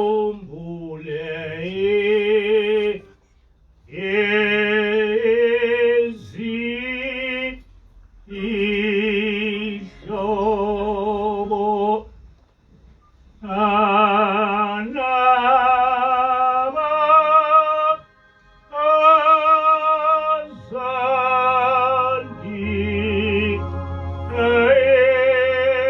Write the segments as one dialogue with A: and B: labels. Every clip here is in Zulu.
A: ngikhumbule izihlobo anabazali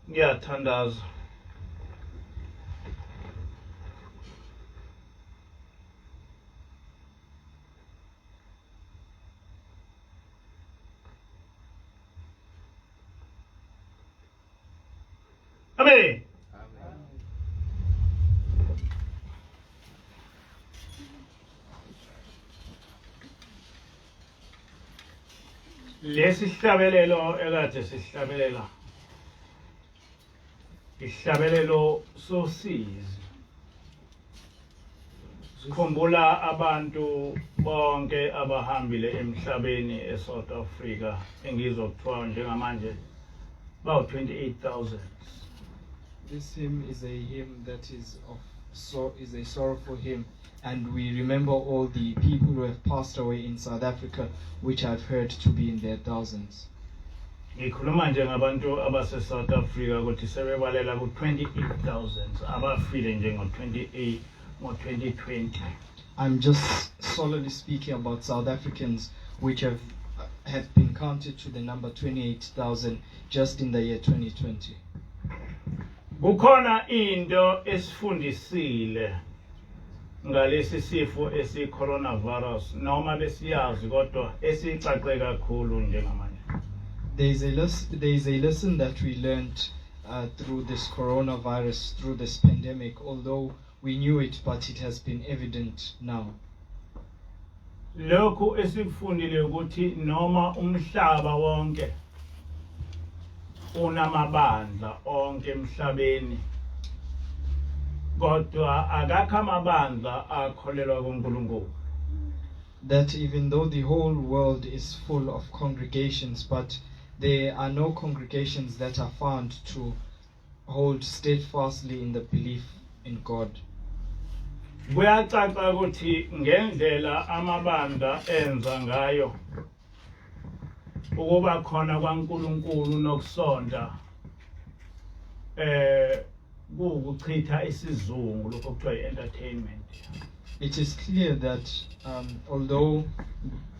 A: Ngiyathandaza Amen. Lesihlabelelo ekade sihlabelela isihlabelelo sosizi sikhumbula abantu bonke abahambile emhlabeni eSouth Africa engizokuthiwa njengamanje about 28,000.
B: This hymn is a hymn that is a sorrowful hymn, and we remember all the people who have passed away in South Africa, which I've heard to be in their thousands.
A: Ngikhuluma nje ngabantu abase South Africa ukuthi sebebalela ku 28,000 abafile nje ngo 2020.
B: I'm just solely speaking about South Africans which have been counted to the number 28,000 just in the year 2020.
A: Kukhona into esifundisile ngalesi sifo esi coronavirus noma besiyazi kodwa esicace kakhulu njengamanje.
B: There is a lesson that we learned through this coronavirus, through this pandemic, although we knew it, but it has been evident now.
A: Lokhu esikufundile ukuthi noma umhlaba wonke unamabandla onke emhlabeni kodwa akakho amabandla akholelwa kuNkulunkulu.
B: That even though the whole world is full of congregations, but there are no congregations that are found to hold steadfastly in the belief in God.
A: Kuyacaca ukuthi ngendlela amabandla enza ngayo ukuba khona kwaNkulunkulu nokusonda kuukuchitha isizungu lokho kuthiwa entertainment.
B: It is clear that although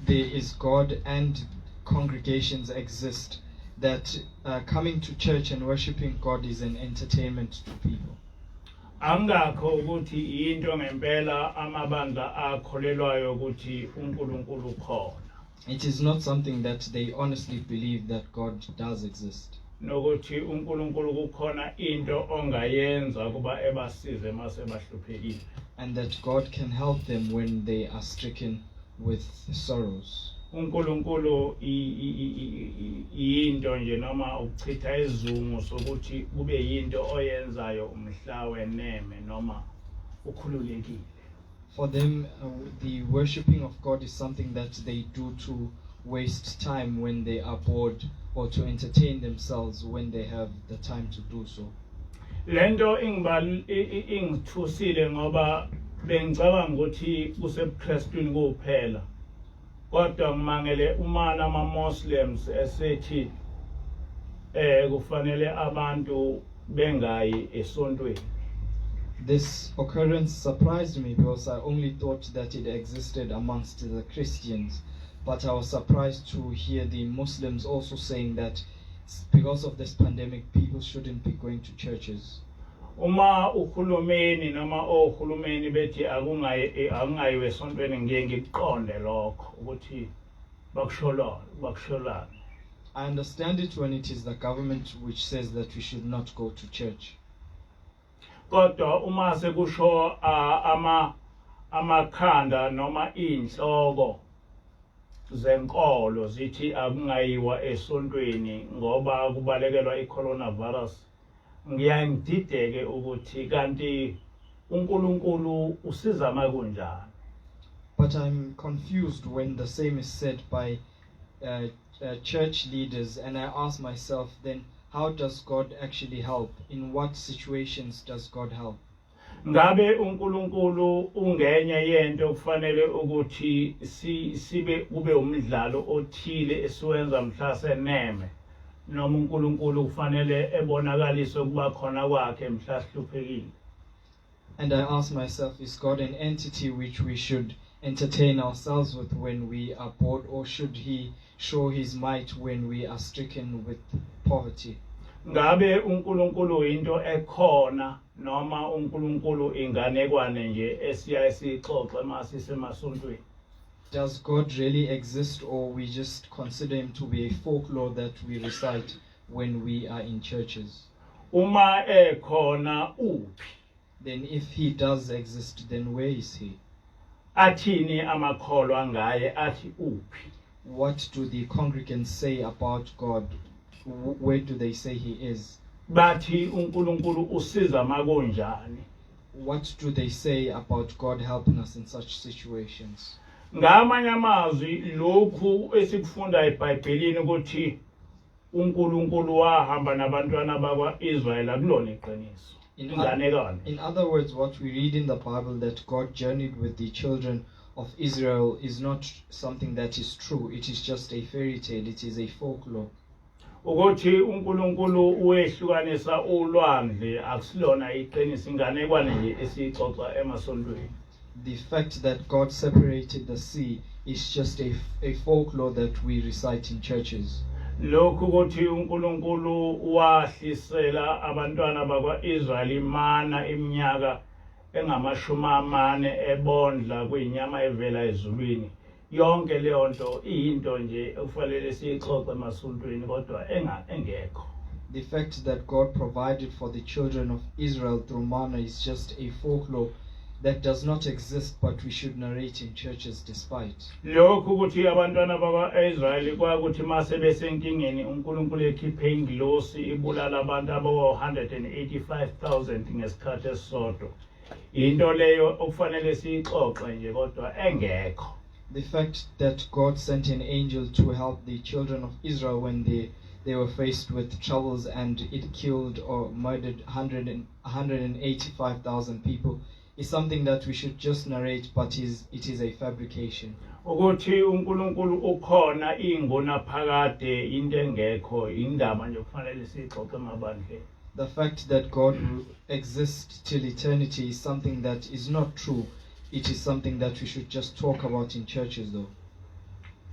B: there is God and congregations exist, that coming to church and worshiping God is an entertainment to people.
A: Angakho ukuthi into ngempela amabandla akholelwayo ukuthi uNkulunkulu khona.
B: It is not something that they honestly believe that God does exist.
A: Nokuthi uNkulunkulu kukhona into ongayenza kuba ebasize mase bahluphekile.
B: And that God can help them when they are stricken with sorrows.
A: uNkulunkulu into nje noma ukuchitha izungu sokuthi kube yinto oyenzayo umhla weneme noma ukhululekile.
B: For them, the worshipping of God is something that they do to waste time when they are bored, or to entertain themselves when they have the time to do so.
A: Lento ingithusile ngoba bengicabanga ukuthi kusebuKristwini kuphela. Kodwa ngimangele uma nama-Muslims esethi kufanele abantu bengayi esontweni.
B: This occurrence surprised me because I only thought that it existed amongst the Christians, But I was surprised to hear the Muslims also saying that because of this pandemic, people shouldn't be going to churches.
A: Uma uhulumeni noma ohulumeni bethi akungayiwe esontweni ngiye ngikuqonde lokho ukuthi bakusholana.
B: I understand it when it is the government which says that we should not go to church.
A: Kodwa uma sekusho amakhanda noma inhloko zenkolo zithi akungayiwa esontweni ngoba kubalekelwa i-coronavirus, ngiyangidideke ukuthi kanti uNkulunkulu usiza makunjani.
B: But I'm confused when the same is said by church leaders, and I ask myself then, how does God actually help? In what situations does God help?
A: Ngabe uNkulunkulu ungenye yento kufanele ukuthi sibe kube umdlalo othile esiwenza mhla seneme, noma uNkulunkulu kufanele ebonakalise ukuba khona kwakhe mhla sihluphekile.
B: And I ask myself, is God an entity which we should entertain ourselves with when we are bored, or should he show his might when we are stricken with poverty?
A: Ngabe uNkulunkulu into ekhona noma uNkulunkulu inganekwane nje esiya esixoxe masisemasontweni?
B: Does God really exist, or we just consider him to be a folklore that we recite when we are in churches?
A: Uma ekhona uphi?
B: Then if he does exist, then where is he?
A: Athini amakholwa ngaye athi uphi?
B: What do the congregants say about God? Where do they say he is?
A: Bathi uNkulunkulu usiza makunjani?
B: What do they say about God helping us in such situations?
A: Ngamanye amazwi lokhu esikufunda eBhayibhelini ukuthi uNkulunkulu wahamba nabantwana bakwaIsrayeli akulona iqiniso.
B: In other words, what we read in the Bible, that God journeyed with the children of Israel, is not something that is true. It is just a fairy tale. It is a folklore.
A: Ukuthi uNkulunkulu uyehlukanisa ulwandle akusilona iqiniso, inganekwane nje esixoxa emasontweni.
B: The fact that God separated the sea is just a folklore that we recite in churches.
A: Lokhu ukuthi uNkulunkulu wahlisela abantwana bakwaIsrayeli mana iminyaka engamashumi ebondla kwinyama evela ezulwini, yonke leyo nto iyinto nje ekufanele siyixoxe emasontweni kodwa engekho.
B: The fact that God provided for the children of Israel through manna is just a folklore that does not exist, but we should narrate in churches despite.
A: Lokhu ukuthi abantwana bakwaIsrayeli kwakuthi mase besenkingeni uNkulunkulu ekhiphe ingilosi ibulala abantu aba-185,000 ngesikhathi esisodwa, into leyo okufanele siyixoxe nje kodwa engekho.
B: The fact that God sent an angel to help the children of Israel when they were faced with troubles, and it killed or murdered 185,000 people, is something that we should just narrate, but it is a fabrication.
A: Ukuthi uNkulunkulu ukhona ingona phakade into engekho indaba nje kufanele siyixoxe emabandleni.
B: The fact that God exists till eternity is something that is not true. It is something that we should just talk about in churches though.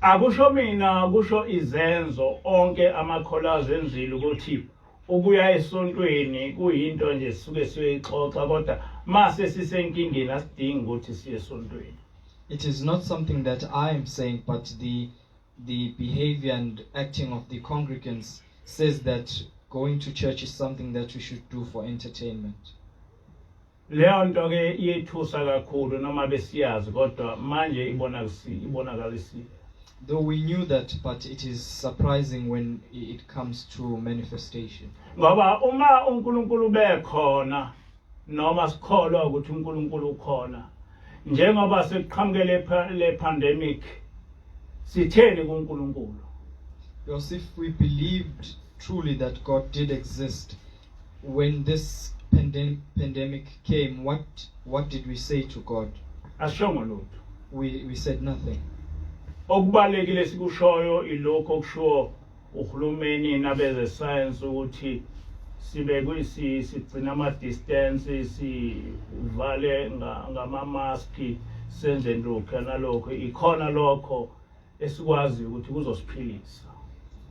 A: Akusho mina kusho izenzo onke amakholwa azenzile ukuthi ukuya esontweni kuyinto nje sisuke siyixoxa kodwa mase sisenkingeni asidingi ukuthi siye esontweni.
B: It is not something that I am saying, but the behavior and acting of the congregants says that going to church is something that we should do for entertainment.
A: Leyo nto ke iyethusa kakhulu noma besiyazi kodwa manje ibonakalisiwe.
B: Though we knew that, but it is surprising when it comes to manifestation.
A: Ngoba uma uNkulunkulu bekhona noma sikholwa ukuthi uNkulunkulu ukhona, njengoba sekuqhamukele le pandemic, sitheni kuNkulunkulu?
B: Because if we believed truly that God did exist, when this pandemic came, what did we say to God?
A: Ashongo lutho.
B: We said nothing.
A: Okubalekile sikushoyo ilokho okusho uhulumeni nabeze science ukuthi sibe sigcina ama distance, sivale ngama mask, senze lokho nalokho, ikhona lokho esikwazi ukuthi kuzosiphilisa.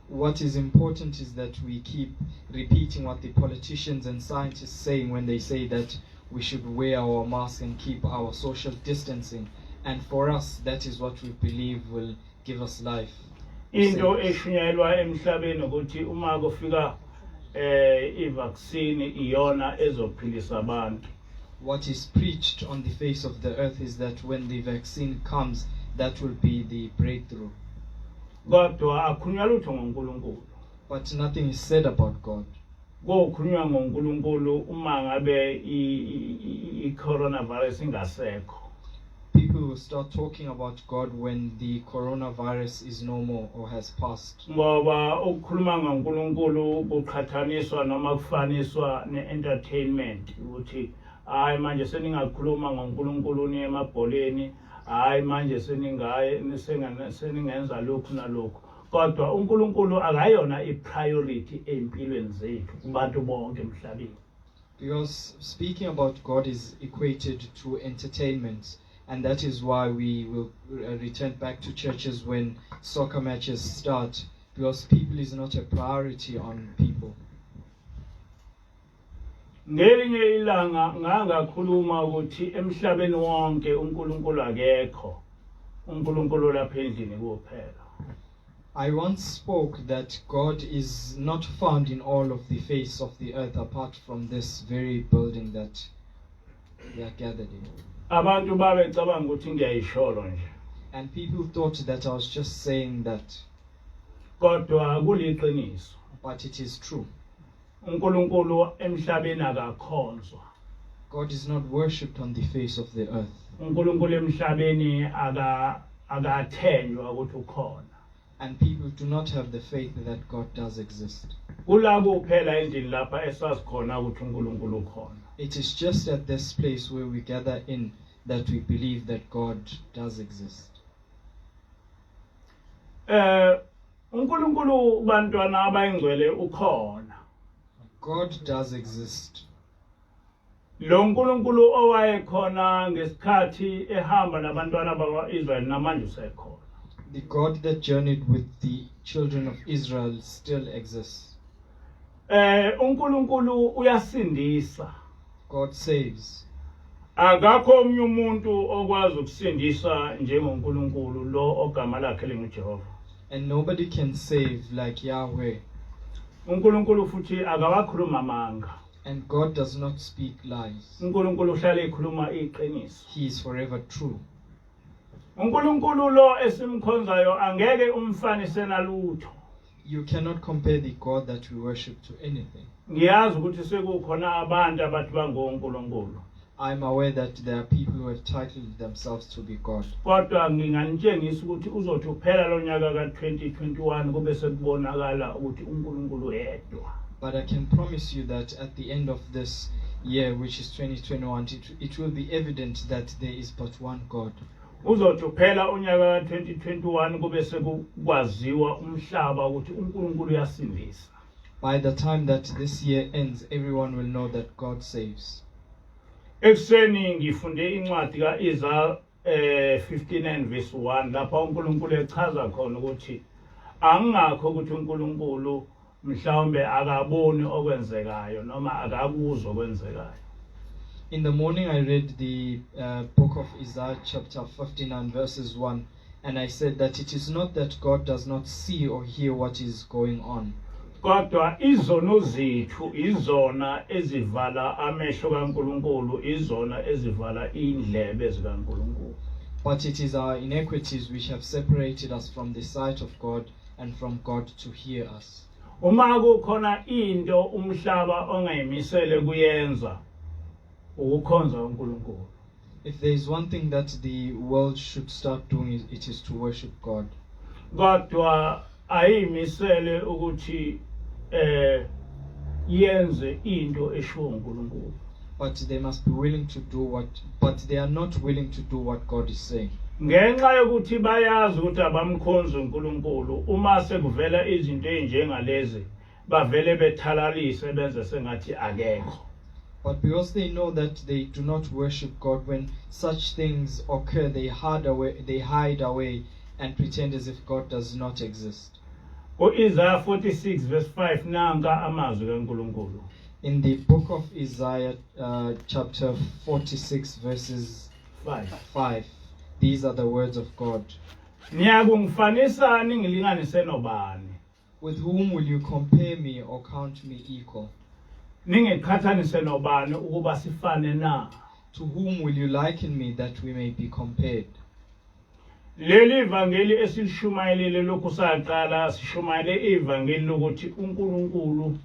B: What is important is that we keep repeating what the politicians and scientists saying when they say that we should wear our masks and keep our social distancing. And for us, that is what we believe will give us life.
A: Into eshunyelwa emhlabeni ukuthi uma kufika i-vaccine iyona ezophilisa abantu.
B: What is preached on the face of the earth is that when the vaccine comes, that will be the breakthrough.
A: Kodwa akukhulunywa lutho ngoNkulunkulu.
B: But nothing is said about God.
A: Kokhulunywa ngoNkulunkulu uma ngabe i-coronavirus ingasekho.
B: People will start talking about God when the coronavirus is no more or has passed.
A: Ngoba ukukhuluma ngoNkulunkulu kuqhathaniswa noma kufaniswa ne-entertainment ukuthi hayi manje seningakhuluma ngoNkulunkulu niye emabholeni, hayi manje seningenza lokhu nalokhu. Kodwa uNkulunkulu akayona i-priority empilweni zethu kubantu bonke emhlabeni.
B: Because speaking about God is equated to entertainment, and that is why we will return back to churches when soccer matches start, because people is not a priority on people.
A: Ngelinye ilanga ngangakhuluma ukuthi emhlabeni wonke uNkulunkulu akekho, uNkulunkulu lapha endlini kuphela.
B: I once spoke that God is not found in all of the face of the earth apart from this very building that we are gathered in.
A: Abantu babecabanga ukuthi ngiyayisholo nje.
B: And people thought that I was just saying that.
A: Kodwa kuliqiniso.
B: But it is true.
A: uNkulunkulu emhlabeni akakhonzwa.
B: God is not worshipped on the face of the earth.
A: uNkulunkulu emhlabeni akathenjwa ukuthi ukhona.
B: And people do not have the faith that God does exist.
A: Kulabo kuphela endini lapha esasikhona ukuthi uNkulunkulu ukhona.
B: It is just at this place where we gather in that we believe that God does exist.
A: uNkulunkulu bantwana abayingcwele ukhona.
B: God does exist.
A: Lo uNkulunkulu owayekhona ngesikhathi ehamba nabantwana bakwaIsrael namanje usekhona.
B: The God that journeyed with the children of Israel still exists.
A: uNkulunkulu uyasindisa.
B: God saves.
A: Akakho omunye umuntu okwazi ukusindisa njengoNkulunkulu lo ogama lakhe linguJehova.
B: And nobody can save like Yahweh.
A: uNkulunkulu futhi akawakhuluma amanga.
B: And God does not speak lies.
A: uNkulunkulu uhlala ekhuluma iqiniso.
B: He is forever true.
A: uNkulunkulu lo esimkhonzayo angeke umfanise nalutho.
B: You cannot compare the God that we worship to anything.
A: Ngiyazi ukuthi sekukhona abantu abathi bangoNkulunkulu.
B: I'm aware that there are people who have titled themselves to be God.
A: Kodwa nginganitshengisa ukuthi uzothi uphela lo nyaka ka2021 kube sekubonakala ukuthi uNkulunkulu yedwa.
B: But I can promise you that at the end of this year, which is 2021, it will be evident that there is but one God.
A: Uzothi uphela unyaka ka2021 kube sekukwaziwa umhlaba ukuthi uNkulunkulu uyasindisa.
B: By the time that this year ends, everyone will know that God saves.
A: Ekseni ngifunde incwadi kaIsaiah 59 verse 1 lapha uNkulunkulu echaza khona ukuthi angakho ukuthi uNkulunkulu mhlawumbe akaboni okwenzekayo noma akakuzwa okwenzekayo.
B: In the morning I read the book of Isaiah chapter 59 verses 1, and I said that it is not that God does not see or hear what is going on.
A: Kodwa izono zethu izona ezivala amehlo kaNkulunkulu, izona ezivala indlebe zikaNkulunkulu.
B: But it is our iniquities which have separated us from the sight of God and from God to hear us.
A: Uma kukhona into umhlaba ongayimisele kuyenza ukukhonza uNkulunkulu.
B: If there is one thing that the world should start doing, it is to worship God.
A: Kodwa ayimisele ukuthi yenze into eshiwo uNkulunkulu.
B: But they must be willing to do but they are not willing to do what God is saying.
A: Ngenxa yokuthi bayazi ukuthi abamkhonza uNkulunkulu, uma sekuvela izinto ezinjengalezi bavele bethalalise benze sengathi akekho.
B: But because they know that they do not worship God, when such things occur, they hide away and pretend as if God does not exist.
A: Isaiah 46 verse 5 nanga amazwi kaNkulunkulu.
B: In the book of Isaiah, chapter 46, verses 5, these are the words of God.
A: Niyakungifanisa ningilinganise nobani?
B: With whom will you compare me or count me equal?
A: Ningiqhathanise nobani ukuba sifane na?
B: To whom will you liken me that we may be compared?
A: Leli ivangeli esilishumayelile lokhu saqala sishumayele ivangeli lokuthi uNkulunkulu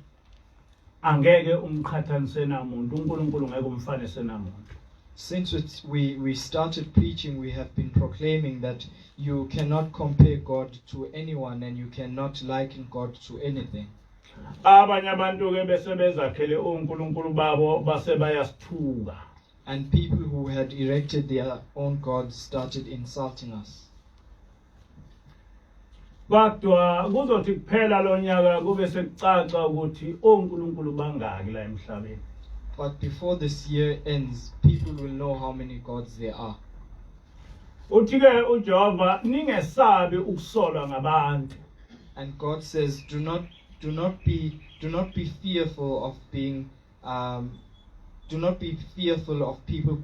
A: angeke umqhathanise namuntu, uNkulunkulu ngeke umfanise namuntu.
B: Since we started preaching, we have been proclaiming that you cannot compare God to anyone and you cannot liken God to anything.
A: Abanye abantu ke bese bezakhele uNkulunkulu babo base bayasithuka.
B: And people who had erected their own gods started insulting us.
A: Kodwa kuzothi kuphela lonyaka kube sekucaca ukuthi onkulunkulu bangaki la emhlabeni.
B: But before this year ends, people will know how many gods there are.
A: Uthi ke uJehova ningesabi ukusolwa ngabantu.
B: And God says, do not be fearful of being do not be fearful of people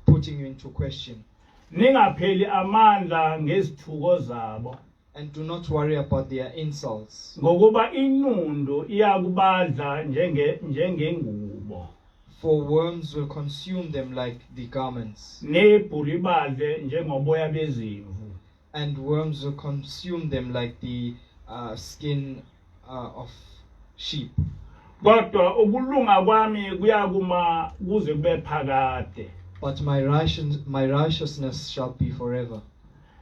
B: putting you into question.
A: Ningapheli amandla ngezithuko zabo.
B: And do not worry about their insults.
A: Ngokuba inundo iyakubadla njengengubo.
B: For worms will consume them like the garments.
A: Nebhulu ibadle njengoboya bezimvu.
B: And worms will consume them like the skin of sheep.
A: Kodwa ukulunga kwami kuyakuma kuze kube phakade.
B: But my righteousness shall be forever.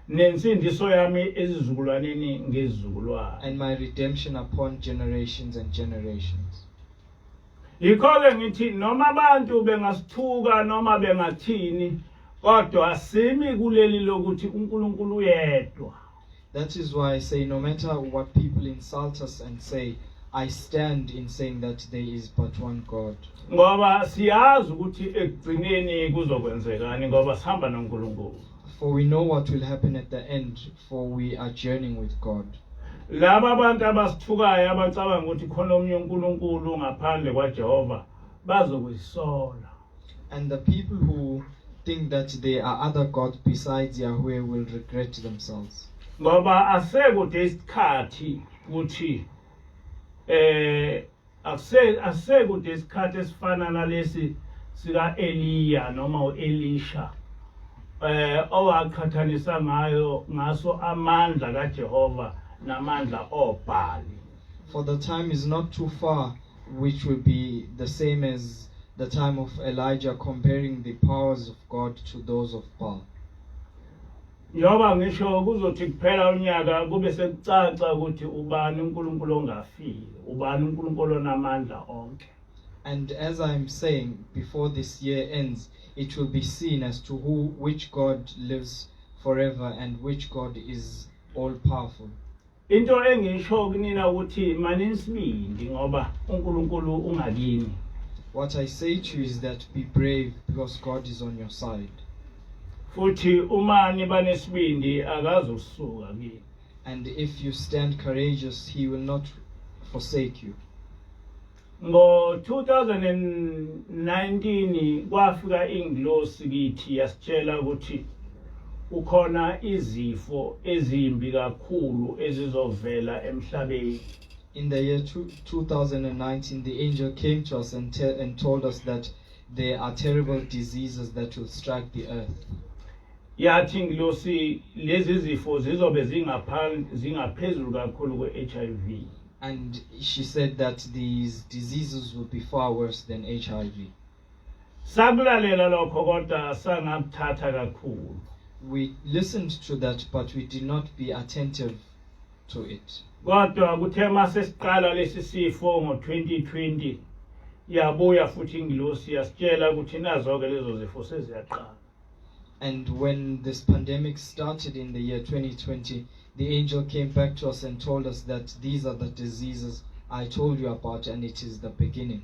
A: Nensindiso yami ezizukulwaneni ngezizukulwane.
B: And my redemption upon generations and generations.
A: Yikho-ke ngithi noma abantu bengasithuka noma bengathini kodwa asimi kuleli lokuthi uNkulunkulu uyedwa.
B: That is why I say no matter what people insult us and say, I stand in saying that there is but one God.
A: Ngoba siyazi ukuthi ekugcineni kuzokwenzekani ngoba sihamba noNkulunkulu.
B: For we know what will happen at the end, for we are journeying with God.
A: Laba abantu abasithukayo abacabanga ukuthi khona omnye uNkulunkulu ngaphandle kwaJehova bazokwisola.
B: And the people who think that there are other gods besides Yahweh will regret themselves.
A: Ngoba asekude isikhathi ukuthi asekude isikhathi esifana nalesi sika Eliya noma uElisha owaqhathanisa ngaso amandla kaJehova namandla oBhali.
B: For the time is not too far, which will be the same as the time of Elijah, comparing the powers of God to those of Baal.
A: Njoba ngisho kuzothi kuphela unyaka kube sekucaca ukuthi ubani uNkulunkulu ongafiki, ubani uNkulunkulu onamandla onke.
B: And as I'm saying, before this year ends, it will be seen as to which God lives forever and which God is all-powerful.
A: Into engisho kunina ukuthi manisibindi ngoba uNkulunkulu ungakini.
B: What I say to you is that be brave because God is on your side.
A: Futhi umani banesibindi akazosuka kini.
B: And if you stand courageous, he will not forsake you.
A: Ngo 2019 kwafika ingilosi kithi yasitshela ukuthi ukhona izifo ezimbi kakhulu ezizovela emhlabeni.
B: In the year 2019, the angel came to us and told us that there are terrible diseases that will strike the earth.
A: Yathi ingilosi lezi zifo zizobe zingaphezulu kakhulu kwe-HIV.
B: And she said that these diseases will be far worse than HIV.
A: Sakulalela lokho kodwa sangakuthatha kakhulu.
B: We listened to that, but we did not be attentive to it.
A: Kodwa kuthe masesiqala lesi sifo ngo-2020 yabuya futhi ingilosi yasitshela ukuthi nazo-ke lezo zifo seziyaqala.
B: And when this pandemic started in the year 2020, the angel came back to us and told us that these are the diseases I told you about, and it is the beginning.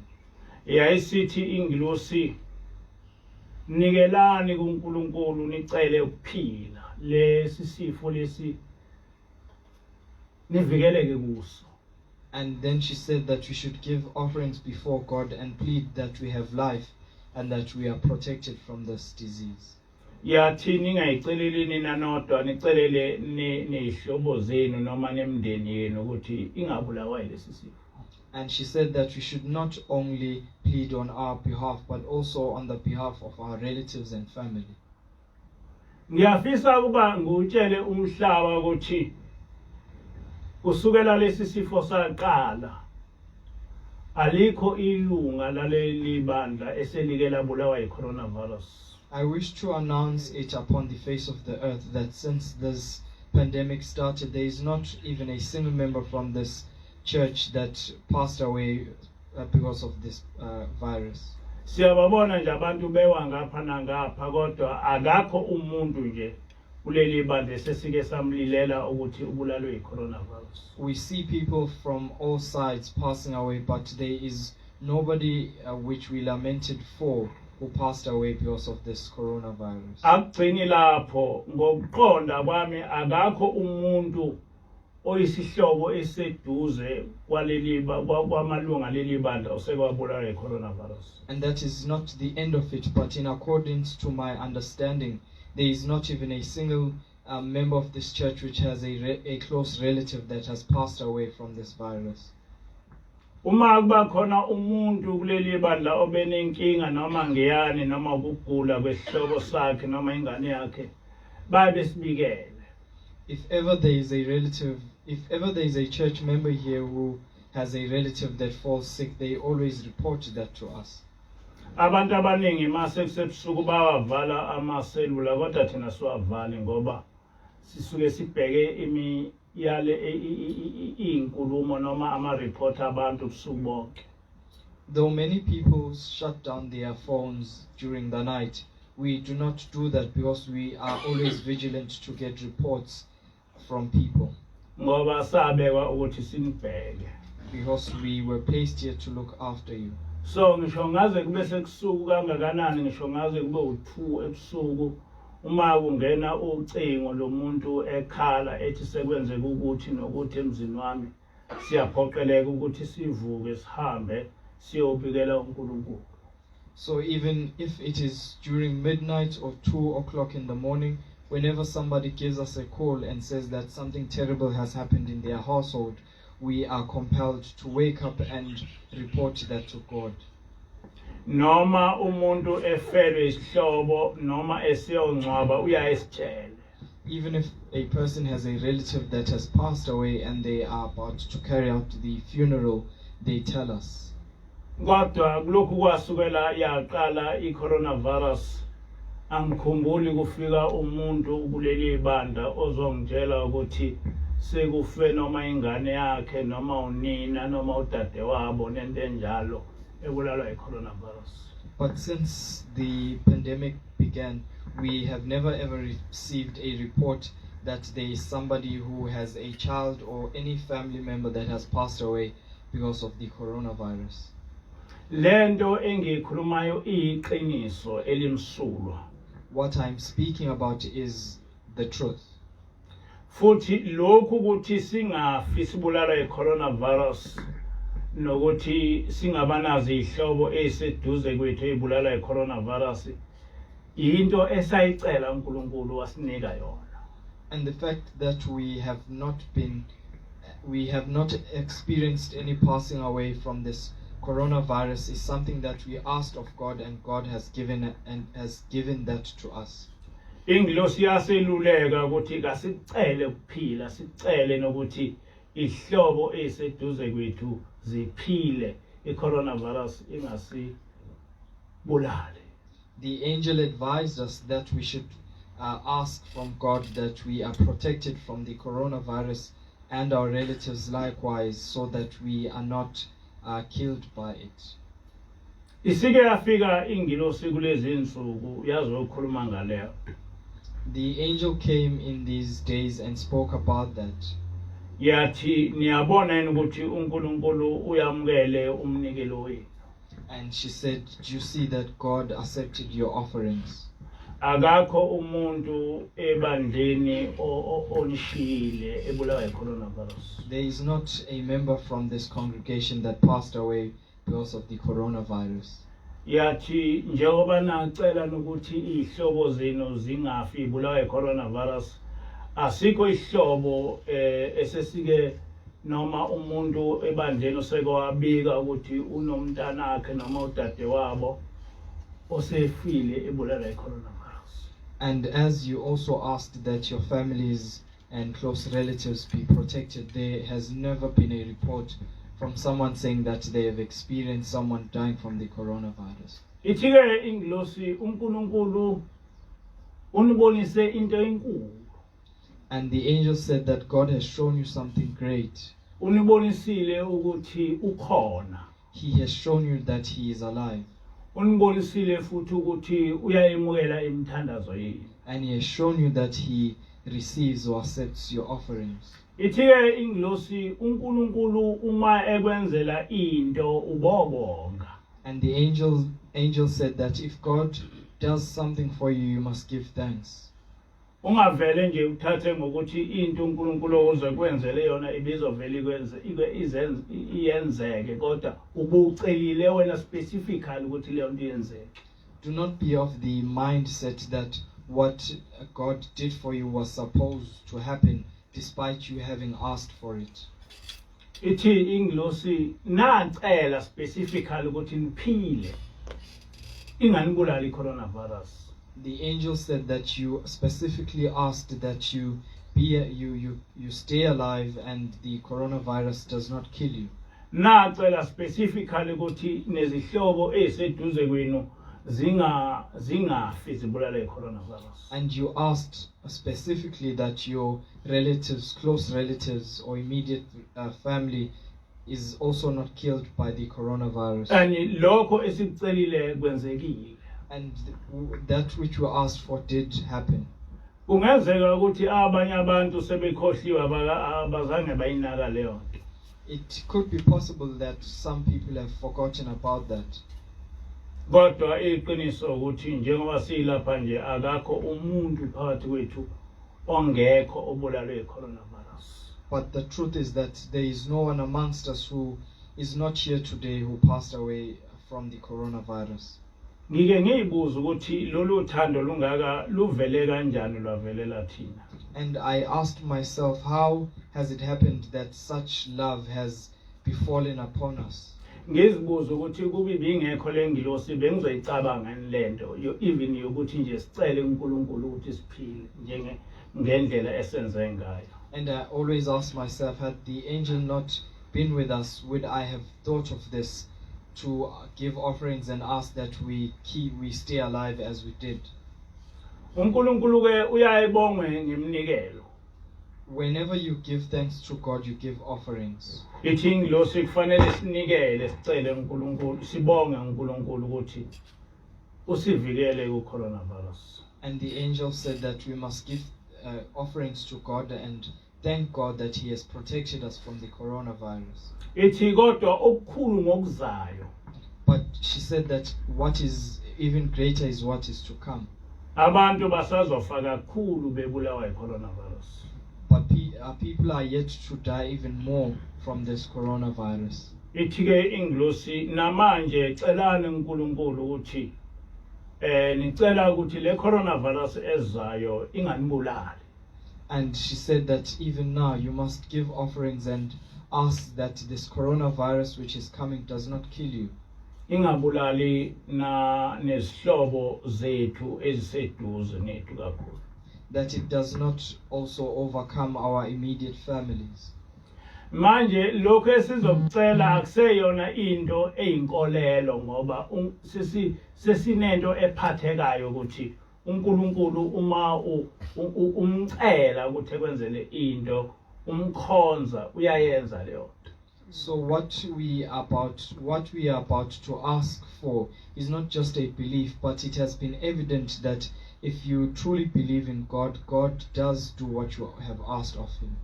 A: Yayisithi ingilosi nikelani kuNkulunkulu nicele ukuphila lesi sifo lesi nivikeleke kuso.
B: And then she said that we should give offerings before God and plead that we have life and that we are protected from this disease.
A: Yathi ningayiceleli nina nodwa nicelele nehlobo zenu noma nemndeni yenu ukuthi ingabulawa yilesi sifo.
B: And she said that we should not only plead on our behalf but also on the behalf of our relatives and family.
A: Ngiyafisa ukuba ngutshele umhlaba ukuthi kusukela lesi sifo saqala alikho ilunga laleli bandla eselike labulawa yi-coronavirus.
B: I wish to announce it upon the face of the earth that since this pandemic started, there is not even a single member from this church that passed away because of this virus.
A: Siyababona nje abantu bewa ngapha nangapha kodwa akakho umuntu nje kuleli bandla esesike samlilela ukuthi ubulalwe yi-coronavirus.
B: We see people from all sides passing away, but there is nobody which we lamented for who passed away because of this coronavirus.
A: Akugcini lapho ngokuqonda kwami akakho umuntu oyisihlobo eseduze kwamalunga leli bandla osekwabulawa yi-coronavirus.
B: And that is not the end of it, but in accordance to my understanding, there is not even a single member of this church which has a close relative that has passed away from this virus.
A: Uma kuba khona umuntu kuleli bandla obenenkinga noma ngiyani noma ukugula kwesihlobo sakhe noma ingane yakhe babe sibikele.
B: If ever there is a church member here who has a relative that falls sick, they always report that to us.
A: Abantu abaningi mase kusebusuku bawavala amaselula kodwa thina siwavali ngoba sisuke sibheke inkulumo noma ama-report abantu busuku bonke.
B: Though many people shut down their phones during the night, we do not do that because we are always vigilant to get reports from people.
A: Ngoba sabekwa ukuthi sinibheke.
B: Because we were placed here to look after you.
A: So ngisho ngaze kube sekusuku kangakanani ngisho ngaze kube u2 ebusuku uma kungena ucingo lomuntu ekhala ethi sekwenzeka ukuthi nokuthi emzini wami siyaphoqeleka ukuthi sivuke sihambe siyobikela uNkulunkulu.
B: So even if it is during midnight or 2 o'clock in the morning, whenever somebody gives us a call and says that something terrible has happened in their household, we are compelled to wake up and report that to God.
A: Noma umuntu efelwe isihlobo noma esiyongcwaba uyayisitshela.
B: Even if a person has a relative that has passed away and they are about to carry out the funeral, they tell us.
A: Kodwa kulokhu kwasukela yaqala i-coronavirus angikhumbuli kufika umuntu kuleli banda ozongitshela ukuthi sekufe noma ingane yakhe noma unina noma udadewabo nento enjalo ebulalwa yi-coronavirus.
B: But since the pandemic began, we have never ever received a report that there is somebody who has a child or any family member that has passed away because of the coronavirus.
A: Lento engikhulumayo iyiqiniso elimsulwa.
B: What I'm speaking about is the truth.
A: Futhi lokhu ukuthi singafi sibulalwa yi-coronavirus nokuthi singabanazi ihlobo eseduze kwethu ebulalwa yi-coronavirus into esayicela uNkulunkulu wasinika yona.
B: And the fact that we have not experienced any passing away from this coronavirus is something that we asked of God, and God has given that to us.
A: Ingilosi yaseluleka ukuthi kasicele ukuphila sicele nokuthi ihlobo eseduze kwethu ziphile i-coronavirus ingasibulali.
B: The angel advised us that we should ask from God that we are protected from the coronavirus and our relatives likewise, so that we are not killed by it.
A: Isike yafika ingilosi kulezi insuku yazokhuluma ngaleyo.
B: The angel came in these days and spoke about that.
A: Yathi niyabona yini ukuthi uNkulunkulu uyamukele umnikelo wenu.
B: And she said, "Do you see that God accepted your offerings?"
A: akakho umuntu ebandleni onishile ebulawa i-coronavirus.
B: There is not a member from this congregation that passed away because of the coronavirus.
A: Yathi njengoba nacela ukuthi ihlobo zenu zingafi ibulawa i-coronavirus, asikho ihlobo esesike noma umuntu ebandleni oseke wabika ukuthi unomntana wakhe noma udade wabo osefile ebulawa i-coronavirus.
B: And as you also asked that your families and close relatives be protected, there has never been a report from someone saying that they have experienced someone dying from the coronavirus.
A: Ithike ingilosi uNkulunkulu unibonise into enkulu.
B: And the angel said that God has shown you something great.
A: Unibonisile ukuthi ukhona.
B: He has shown you that he is alive.
A: Unibonisile futhi ukuthi uyayimukela imithandazo yenu.
B: And he has shown you that he receives or accepts your offerings.
A: Ithike ingilosi uNkulunkulu uma ekwenzela into ubonga.
B: And the angel said that if God does something for you, you must give thanks.
A: Ungavele nje uthathe ngokuthi into uNkulunkulu ozokwenzele yona ibizovela iyenzeke kodwa ubucelile wena specifically ukuthi leyo nto iyenzeke.
B: Do not be of the mindset that what God did for you was supposed to happen despite you having asked for it.
A: Ithi ingilosi nacela specifically ukuthi niphile inganibulali i-coronavirus.
B: The angel said that you specifically asked that you stay alive and the coronavirus does not kill you.
A: Nacela specifically ukuthi nezihlobo eziseduze kwenu zingafi zibulale i-coronavirus.
B: And you asked specifically that your relatives, close relatives or immediate family is also not killed by the coronavirus.
A: And lokho esikucelile kwenzekile.
B: And that which you asked for did happen.
A: Kungenzeka ukuthi abanye abantu sebekhohliwe abazange bayinaka leyo nto.
B: It could be possible that some people have forgotten about that.
A: Kodwa iqiniso ukuthi njengoba silapha nje akakho umuntu phakathi kwethu ongekho obulalwe i-coronavirus.
B: But the truth is that there is no one amongst us who is not here today who passed away from the coronavirus.
A: Ngike ngiyibuza ukuthi lolu thando lungaka luvele kanjani lwavelela thina.
B: And I asked myself, how has it happened that such love has befallen upon us?
A: Ngizibuza ukuthi kube bingekho lengilosi bengizoyicabanga lento even yokuthi nje sicele uNkulunkulu ukuthi siphile ngendlela esenze ngayo.
B: And I always ask myself, had the angel not been with us, would I have thought of this to give offerings and ask that we stay alive as we did?
A: uNkulunkulu ke uyayibongwe ngemnikelo.
B: Whenever you give thanks to God, you give offerings.
A: Ithi ingilosi kufanele sinikele sicele uNkulunkulu sibonge uNkulunkulu ukuthi usivikele ku-coronavirus.
B: And the angel said that we must give offerings to God and thank God that he has protected us from the coronavirus.
A: Ithi kodwa okukhulu ngokuzayo.
B: But she said that what is even greater is what is to come.
A: Abantu basazofa kakhulu bebulawa i-coronavirus.
B: But people are yet to die even more from this coronavirus.
A: Ithi ke ingilosi namanje celani uNkulunkulu ukuthi nicela ukuthi le coronavirus ezayo inganibulali.
B: And she said that even now you must give offerings and ask that this coronavirus which is coming does not kill you.
A: Ingabulali nezihlobo zethu eziseduze nethu kakhulu.
B: That it does not also overcome our immediate families.
A: Manje lokho esizokucela akuseyona into eyinkolelo ngoba sesinento ephathekayo ukuthi uNkulunkulu uma umcela ukuthi ekwenzele into umkhonza uyayenza leyo.
B: So what we are about to ask for is not just a belief, but it has been evident that if you truly believe in God, God does do what you have asked of him.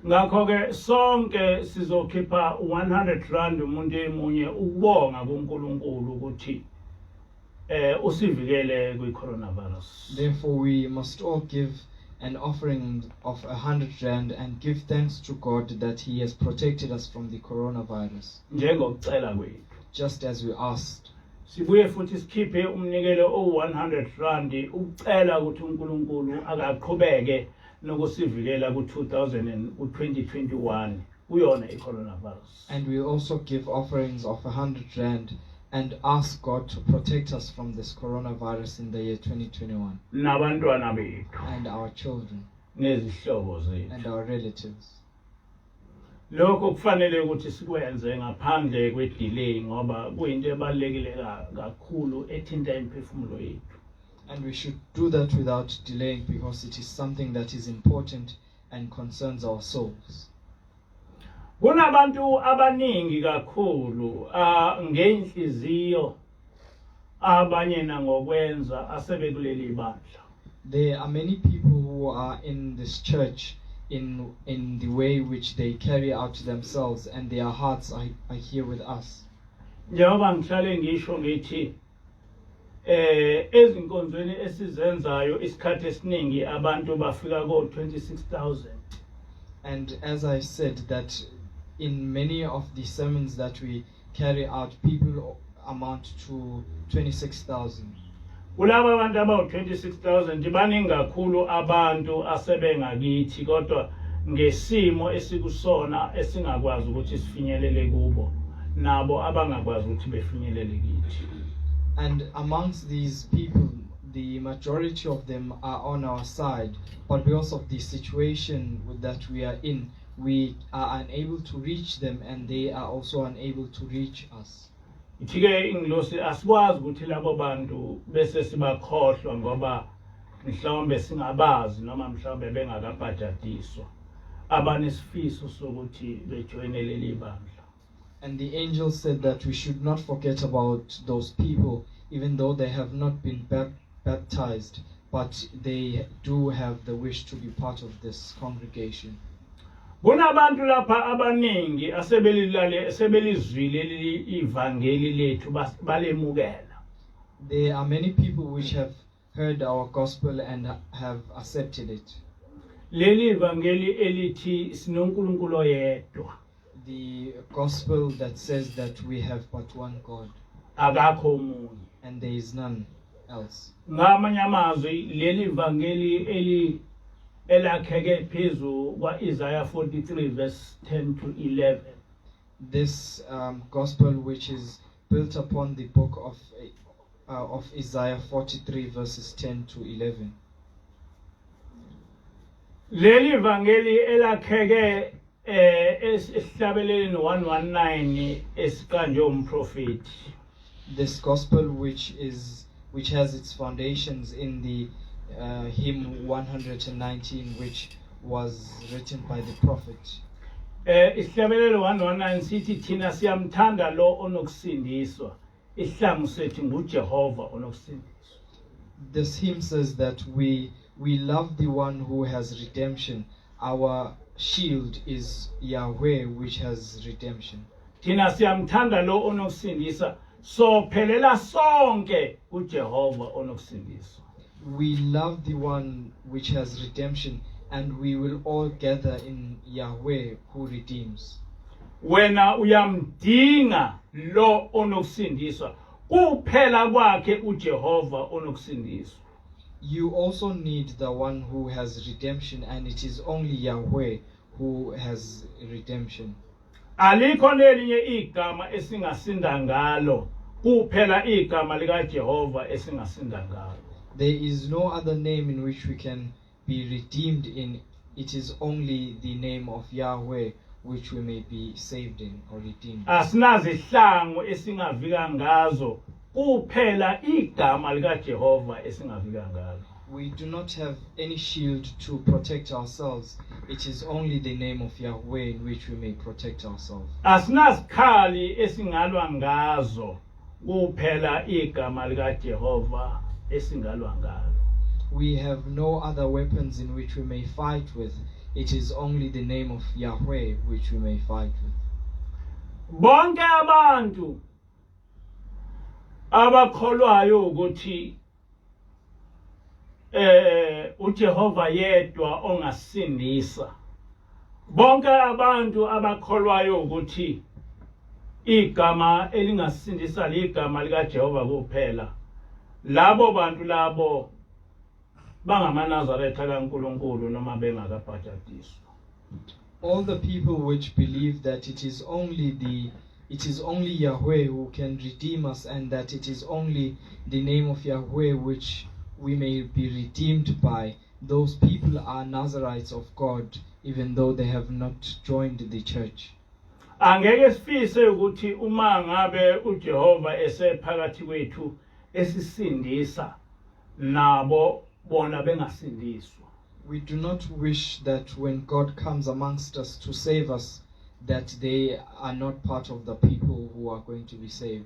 A: Ngakho ke sonke sizokhipha 100 rand umuntu emunye ukubonga kuNkulunkulu ukuthi usivikele kwi coronavirus.
B: Therefore, we must all give an offering of 100 rand and give thanks to God that He has protected us from the coronavirus,
A: Njengokucela kwethu.
B: just as we asked.
A: Sibuye futhi sikhiphe umnikelo o100 rand ukucela ukuthi uNkulunkulu akaqhubeke nokusivikela ku2021 kuyona i-coronavirus.
B: And we also give offerings of 100 rand and ask God to protect us from this coronavirus in the year 2021,
A: Nabantwana bethu
B: and our children
A: nezihlobo zethu.
B: and our relatives.
A: Lokho kufanele ukuthi sikwenze ngaphandle kwe-delay ngoba kuyinto ebalulekile kakhulu ethinta imiphefumulo yethu.
B: And we should do that without delaying, because it is something that is important and concerns our souls.
A: Kunabantu abaningi kakhulu ngeinhliziyo abanye nangokwenza asebekuleli bandla.
B: There are many people who are in this church in the way which they carry out themselves, and their hearts are here with us.
A: Njengoba ngihlale ngisho ngithi ezinkonzweni esizenzayo isikhathi esiningi abantu bafika ko-26,000.
B: And as I said, that in many of the sermons that we carry out, people amount to 26,000.
A: Kulaba abantu abawu-26,000 baningi kakhulu abantu asebengakithi kodwa ngesimo esikusona esingakwazi ukuthi sifinyelele kubo nabo abangakwazi ukuthi befinyelele kithi.
B: And amongst these people, the majority of them are on our side, but because of the situation that we are in, we are unable to reach them, and they are also unable to reach us.
A: Ithike ingilosi asikwazi ukuthi labo bantu bese sibakhohlwa ngoba mhlawumbe singabazi noma mhlawumbe bengakabhajadiswa abanesifiso sokuthi bejoine leli bandla.
B: And the angel said that we should not forget about those people, even though they have not been baptized, but they do have the wish to be part of this congregation.
A: Kunabantu lapha abaningi asebelizwile leli ivangeli lethu balemukela.
B: There are many people which have heard our gospel and have accepted it.
A: Leli ivangeli elithi sinoNkulunkulu oyedwa.
B: The gospel that says that we have but one God,
A: Akakho omunye.
B: and there is none else.
A: Ngamanye amazwi leli ivangeli elakheke phezu kwa-Isaiah 43 verse 10 to 11.
B: This gospel, which is built upon the book of Isaiah 43 verses 10 to 11.
A: Leli ivangeli elakheke esihlabeleleni 119 esikanjwe umprofeti.
B: This gospel, which has its foundations in the hymn 119, which was written by the prophet.
A: Isihlabelelo 119 sithi thina siyamthanda lo onokusindiswa. Isihlangu sethu nguJehova onokusindiswa.
B: This hymn says that we love the one who has redemption. Our shield is Yahweh, which has redemption.
A: Thina siyamthanda lo onokusindisa. Sophelela sonke kuJehova onokusindiswa.
B: We love the one which has redemption, and we will all gather in Yahweh who redeems.
A: Wena uyamdinga lo onokusindiswa. Kuphela kwakhe uJehova onokusindiswa.
B: You also need the one who has redemption, and it is only Yahweh who has redemption.
A: Alikho nelinye igama esingasinda ngalo. Kuphela igama likaJehova esingasinda ngalo.
B: There is no other name in which we can be redeemed in. It is only the name of Yahweh which we may be saved in or redeemed.
A: Asinazihlangu esingavika ngazo. Kuphela igama likaJehova esingavika ngalo.
B: We do not have any shield to protect ourselves. It is only the name of Yahweh in which we may protect ourselves.
A: Asinazikhali esingalwa ngazo. Kuphela igama likaJehova esingalwa ngalo.
B: We have no other weapons in which we may fight with. It is only the name of Yahweh which we may fight with.
A: Bonke abantu abakholwayo ukuthi uJehova yedwa ongasindisa. Bonke abantu abakholwayo ukuthi igama elingasindisa ligama lika Jehova kuphela. Labo bantu labo bangamanazaretha kaNkulunkulu noma bengakabhajatiswa.
B: All the people which believe that it is only Yahweh who can redeem us, and that it is only the name of Yahweh which we may be redeemed by, those people are Nazarites of God, even though they have not joined the church.
A: Angeke sifise ukuthi uma ngabe uJehova esephakathi kwethu esisindisa nabo bona bengasindiswa.
B: We do not wish that when God comes amongst us to save us, that they are not part of the people who are going to be saved.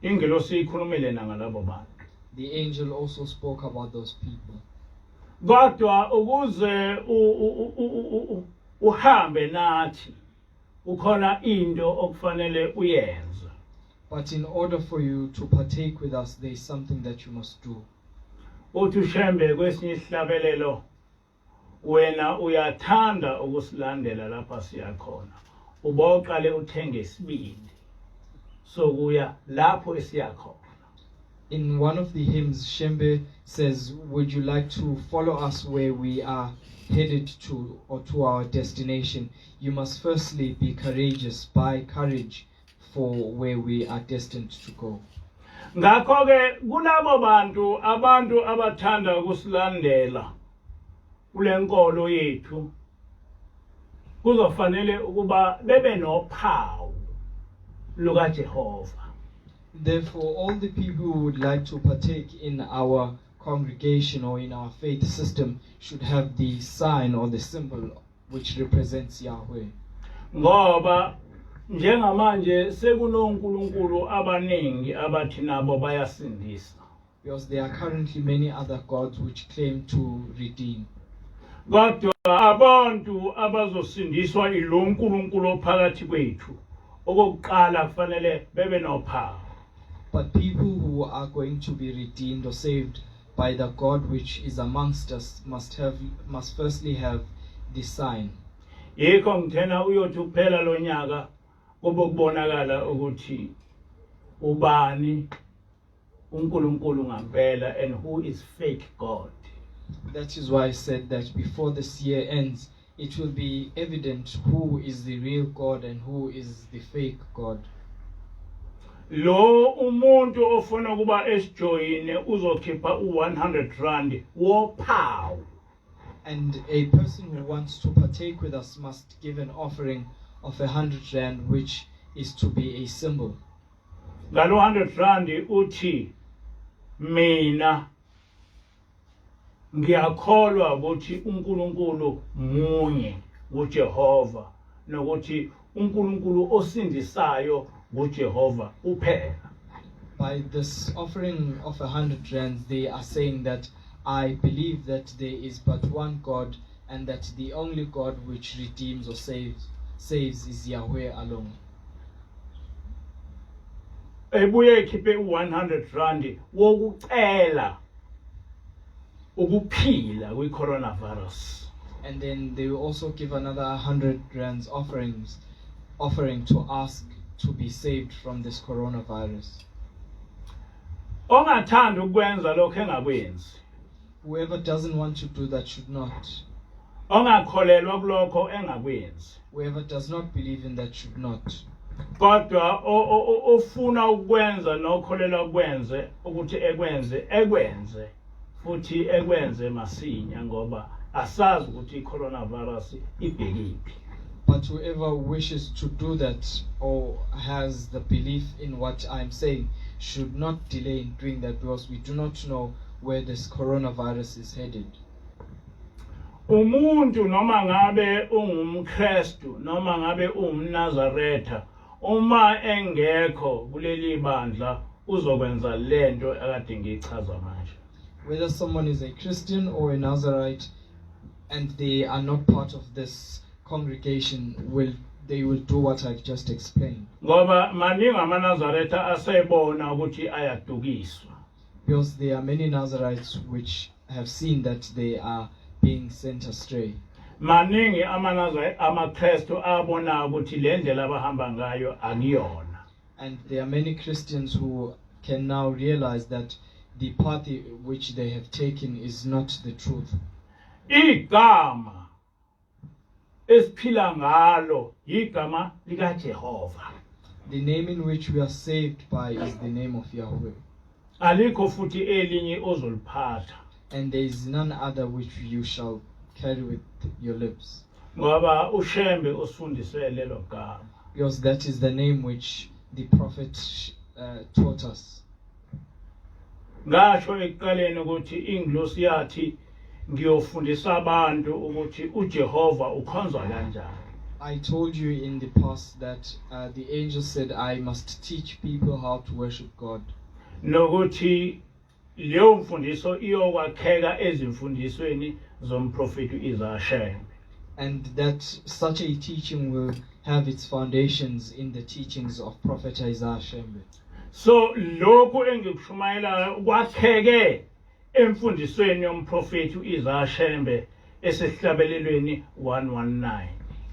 A: Ingelosi ikhulumile ngalabo bantu.
B: The angel also spoke about those people.
A: Kodwa ukuze uhambe nathi ukhona into okufanele uyenze.
B: But in order for you to partake with us, there is something that you must do.
A: Uthi ushembe kwesinye isihlabelelo wena uyathanda ukusilandela lapha siyakhona. Uboqale uthenge isibindi sokuya lapho esiyakhona.
B: In one of the hymns, Shembe says, would you like to follow us where we are headed to, or to our destination? You must firstly be courageous, buy courage for where we are destined to go.
A: Ngakho ke kulabo abantu abathanda ukusilandela kulenkolo yethu kuzofanele ukuba bebe nophawu luka Jehova.
B: Therefore, all the people who would like to partake in our congregation or in our faith system should have the sign or the symbol which represents Yahweh.
A: Ngoba njengamanje sekunonkulunkulu abaningi abathi nabo bayasindisa.
B: Because there are currently many other gods which claim to redeem.
A: Kodwa abantu abazosindiswa ilo nkulunkulu ophakathi kwethu okokuqala kufanele bebe nophawu.
B: But people who are going to be redeemed or saved by the God which is amongst us must firstly have the sign.
A: Yikho ngithena uyothi kuphela lonyaka kube kubonakala ukuthi ubani uNkulunkulu ngampela and who is fake God.
B: That is why I said that before this year ends, it will be evident who is the real God and who is the fake God.
A: Lo umuntu ofuna kuba esijoyine uzokhipha u100 wophawu.
B: And a person who wants to partake with us must give an offering of 100 rand, which is to be a symbol.
A: Ngalo 100 rand uthi mina ngiyakholwa ukuthi uNkulunkulu munye uJehova nokuthi uNkulunkulu osindisayo uJehova uphela.
B: By this offering of 100 rands, they are saying that I believe that there is but one God, and that the only God which redeems or saves is Yahweh alone.
A: Ebuye ikhiphe u100 rand wokucela ukuphila kwi-coronavirus.
B: And then they will also give another 100 rands offering to ask to be saved from this coronavirus.
A: Ongathanda ukwenza lokho engakwenzi.
B: Whoever doesn't want to do that should not.
A: Ongakholelwa kulokho engakwenzi.
B: Whoever does not believe in that should not.
A: Kodwa ofuna ukwenza nokholelwa ukwenze ukuthi ekwenze futhi ekwenze masinya ngoba asazi ukuthi i-coronavirus ibhekiphi.
B: But whoever wishes to do that or has the belief in what I'm saying should not delay in doing that, because we do not know where this coronavirus is headed.
A: Umuntu noma ngabe ungumKristu noma ngabe ungumNazaretha uma engekho kuleli bandla uzokwenza lento akade ngichaza manje.
B: Whether someone is a Christian or a Nazarite and they are not part of this congregation will they will do what I just explained.
A: Ngoba maningi amaNazaretha asebona ukuthi ayadukiswa.
B: Because there are many Nazarites which have seen that they are being sent astray.
A: Maningi amaKristu abona ukuthi le ndlela abahamba ngayo akuyona.
B: And there are many Christians who can now realize that the path which they have taken is not the truth.
A: Igama esiphila ngalo igama likaJehova.
B: The name in which we are saved by is the name of Yahweh.
A: Alikho futhi elinye ozoliphatha.
B: And there is none other which you shall carry with your lips.
A: Ngoba uShembe usifundise lelo gama.
B: Because that is the name which the prophet taught us.
A: Ngasho ekuqaleni ukuthi ingilosi yathi ngiyofundisa abantu ukuthi uJehova ukhonzwa kanjani.
B: I told you in the past that the angel said I must teach people how to worship God.
A: Nokuthi leyo mfundiso iyokwakheka ezimfundisweni zomprofeti uIsaiah.
B: And that such a teaching will have its foundations in the teachings of Prophet Isaiah.
A: So lokho engikushumayelayo kwakheke emfundisweni yomprofeti uIsaiah esihlabelelweni 119.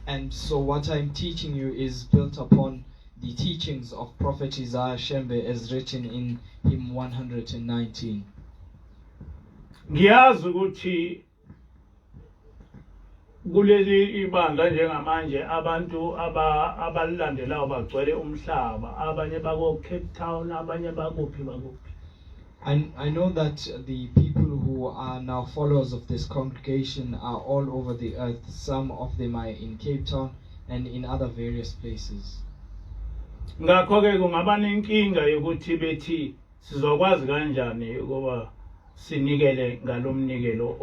B: And so what I'm teaching you is built upon the teachings of Prophet Isaiah Shembe as written in hymn 119.
A: Ngiyazi ukuthi kuleli ibandla njengamanje abantu abalilandelayo bagcwele umhlaba, abanye bako Cape Town, abanye bakuphi.
B: I know that the people who are now followers of this congregation are all over the earth. Some of them are in Cape Town and in other various places.
A: Ngakho ke kungaba nenkinga yokuthi bethi sizokwazi kanjani ukuba sinikele ngalomnikelo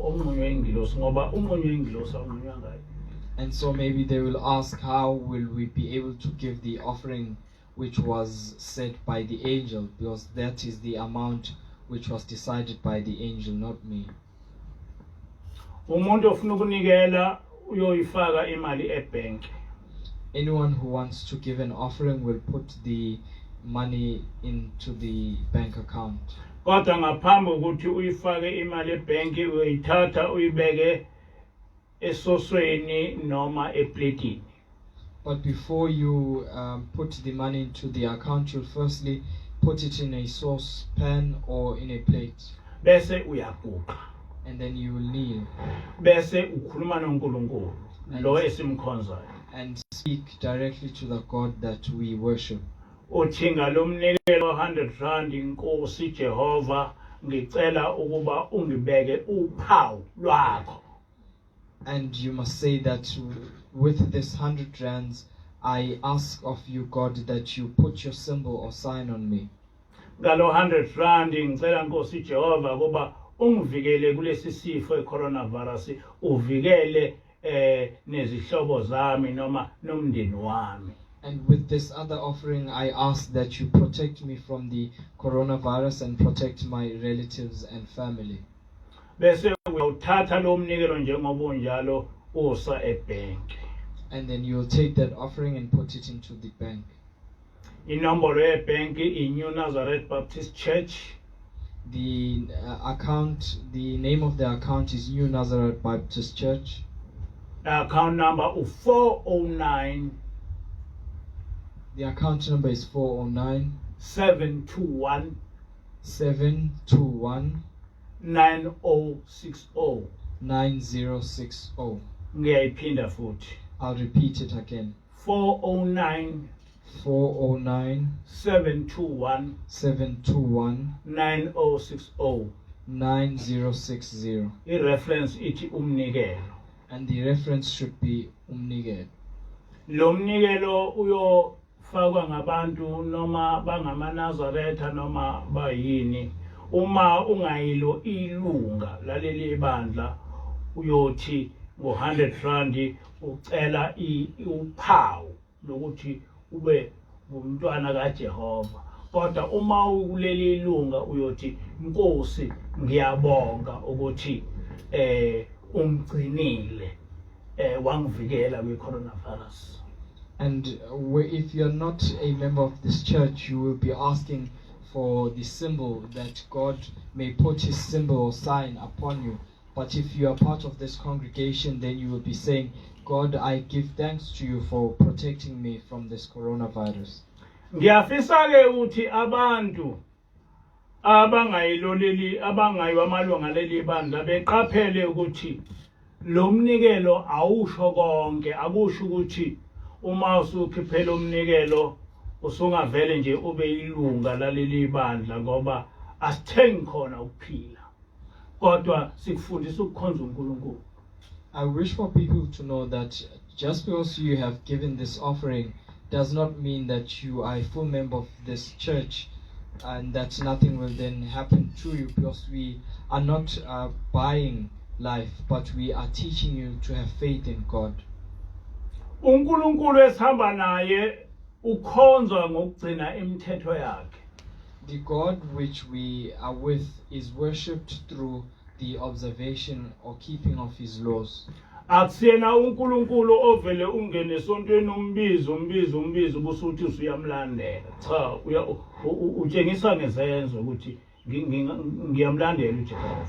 A: onqunywe ingilosi ngoba unqunywe ingilosi onqunywa ngayo.
B: And so maybe they will ask, how will we be able to give the offering which was said by the angel, because that is the amount which was decided by the angel, not me.
A: Umuntu ofuna ukunikela uyoyifaka imali ebank.
B: Anyone who wants to give an offering will put the money into the bank account.
A: Kodwa ngaphambi ukuthi uyifake imali ebank uyithatha uyibeke esosweni noma eplatini.
B: But before you put the money into the account, you'll firstly put it in a saucepan or in a plate.
A: Bese uyaguqa.
B: And then you will kneel.
A: Bese ukhuluma noNkulunkulu lo esimkhonzayo.
B: And speak directly to the God that we worship.
A: Uthi ngalomnikelo 100 rand inkosi Jehova ngicela ukuba ungibeke uphawu lwakho.
B: And you must say that with this 100 rands, I ask of you, God, that you put your symbol or sign on me.
A: Ngalo 100 rand ngicela Nkosi Jehova ukuba ungivikele kulesi sifo eCoronavirus, uvikele nezihlobo zami noma nomndeni wami.
B: And with this other offering, I ask that you protect me from the coronavirus and protect my relatives and family.
A: Bese uyawuthatha lo mnikelo njengoba unjalo usa ebank.
B: And then you'll take that offering and put it into the bank.
A: Inombolo yebank iNew Nazareth Baptist Church.
B: The the name of the account is New Nazareth Baptist Church.
A: Account number 409.
B: The account number is 409
A: 721
B: 721
A: 9060.
B: 9060.
A: Ngiyayiphinda futhi.
B: I'll repeat it again.
A: 409 721 9060.
B: 9060.
A: I-reference ithi umnikelo.
B: And the reference should be umnikelo.
A: Lo mnikelo uyofakwa ngabantu noma bangamaNazaretha noma bayini. Uma ungayilo ilunga laleli bandla uyothi ngo100 rand ucela uphawu lokuthi ube ngumntwana kaJehova. Kodwa uma ukuleli ilunga uyothi Nkosi ngiyabonga ukuthi ungcinile wangivikela kwi-coronavirus.
B: And if you're not a member of this church, you will be asking for the symbol, that God may put his symbol or sign upon you. But if you are part of this congregation, then you will be saying, God, I give thanks to you for protecting me from this coronavirus.
A: Ngiyafisa-ke ukuthi abantu abangayiwa amalunga leli bandla beqaphele ukuthi lo mnikelo awusho konke, akusho ukuthi uma usukhiphela umnikelo usungavele nje ube ilunga laleli bandla, ngoba asithengi khona ukuphila kodwa sikufundisa ukukhonza uNkulunkulu.
B: I wish for people to know that just because you have given this offering does not mean that you are a full member of this church and that nothing will then happen to you, because we are not buying life, but we are teaching you to have faith in God.
A: uNkulunkulu esihamba naye ukhonzwa ngokugcina imithetho yakhe.
B: The God which we are with is worshipped through the observation or keeping of his laws.
A: Akusiyena uNkulunkulu ovele ungene esontweni umbizo busuthi usuyamlandela. Cha, utshengisa ngezenzo ukuthi ngiyamlandela uJehova.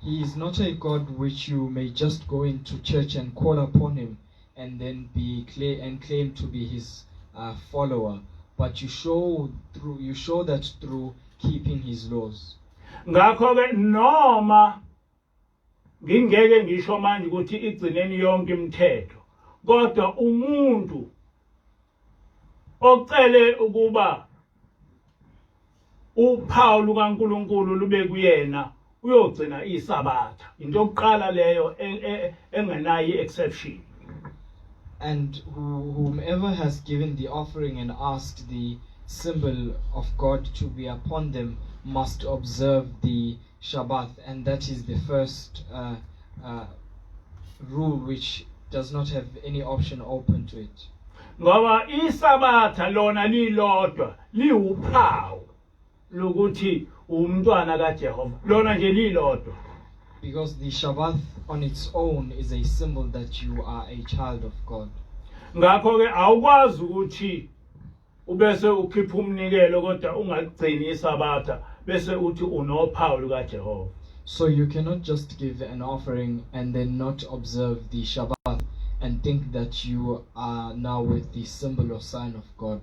B: He is not a God which you may just go into church and call upon him and then claim to be his follower, but you show that through keeping his laws.
A: Ngakho ke noma ngingeke ngisho manje ukuthi igcineni yonke imithetho, kodwa umuntu ocele ukuba uphawu lukaNkulunkulu lube kuyena uyogcina isabatha, into yokuqala leyo engenayo exception.
B: And whomever has given the offering and asked the symbol of God to be upon them must observe the Shabbat, and that is the first rule which does not have any option open to it.
A: Ngoba isabatha lona lilodwa liwuphawu lokuthi umntwana kaJehova, lona nje lilodwa.
B: Because the Shabbat on its own is a symbol that you are a child of God.
A: Ngakho ke awukwazi ukuthi ubese ukhipha umnikelo kodwa ungagcini isabatha bese uthi unophawu lukaJehova.
B: So you cannot just give an offering and then not observe the Shabbat and think that you are now with the symbol or sign of God.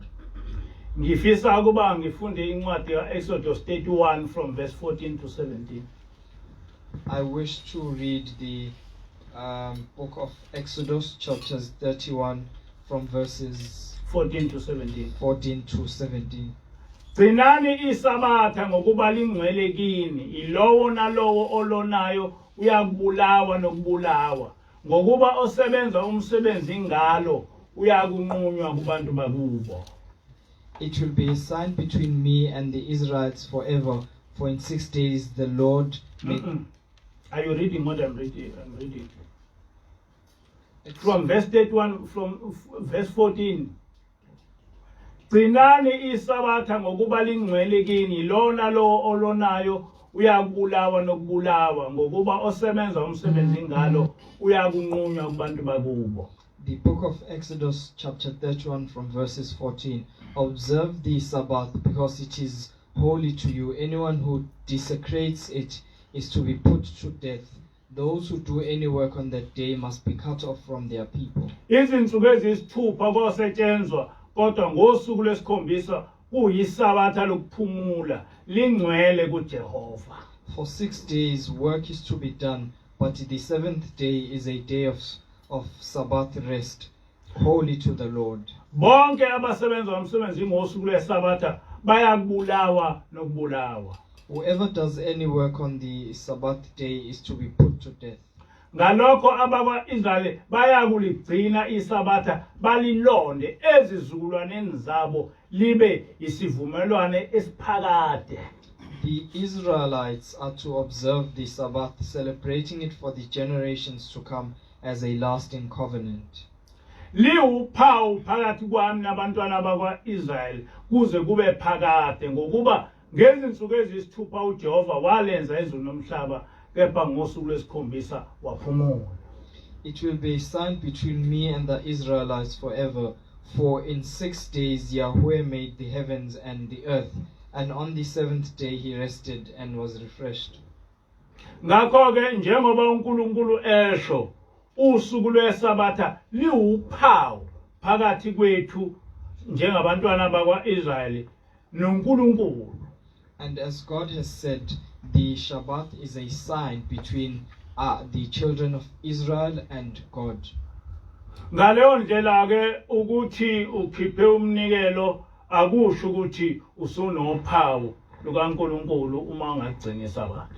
A: Ngifisa ukuba ngifunde incwadi kaExodus 31 from verse 14 to 17.
B: I wish to read the book of Exodus, chapters 31, from verses
A: 14 to 17.
B: 14 to 17.
A: Gcinani isabatha ngokuba lingcwele kini, ilowo nalowo olonayo uyakubulawa nokubulawa, ngokuba osebenza umsebenzi ngalo uyakunqunywa kubantu bakubo.
B: It will be a sign between me and the Israelites forever, for in 6 days the Lord may...
A: Are you reading what I'm reading? I'm reading. From verse 31, from verse 14. Gcinani isabatha ngokuba lingcwele kini, lona lo olonayo uyakubulawa nokubulawa, ngokuba osebenza umsebenzi ngalo uyakunqunywa kubantu bakubo.
B: The book of Exodus, chapter 31, from verses 14. Observe the Sabbath, because it is holy to you. Anyone who desecrates it is to be put to death. Those who do any work on that day must be cut off from their people.
A: Izinsuku ezisithupha kosetshenzwa, kodwa ngosuku lwesikhombisa kuyisabatha lokuphumula, lingcwele kuJehova.
B: For 6 days work is to be done, but the 7th day is a day of Sabbath rest, holy to the Lord.
A: Bonke abasebenza umsebenzi ngosuku lwesabatha bayakubulawa nokubulawa.
B: Whoever does any work on the Sabbath day is to be put to death.
A: Ngalokho abakwa-Israyeli bayakuligcina isabatha balilonde ezizukulwaneni zabo libe isivumelwano esiphakade.
B: The Israelites are to observe the Sabbath, celebrating it for the generations to come as a lasting covenant.
A: Liwuphawu phakathi kwami nabantwana bakwa-Israyeli kuze kube phakade, ngokuba ngezinsuku ezisithupha uJehova walenza izulu nomhlaba, kepha ngosuku lwesikhombisa waphumula.
B: It will be a sign between me and the Israelites forever. For in 6 days Yahweh made the heavens and the earth, and on the 7th day he rested and was refreshed.
A: Ngakho ke njengoba uNkulunkulu esho usuku lweSabatha liwuphawu phakathi kwethu njengabantwana bakwaIsrayeli noNkulunkulu.
B: And as God has said, the Shabbat is a sign between the children of Israel and God.
A: Ngaleyo ndlela ke ukuthi ukhiphe umnikelo akusho ukuthi usunophawu lukaNkulunkulu uma ungagcina iSabatha.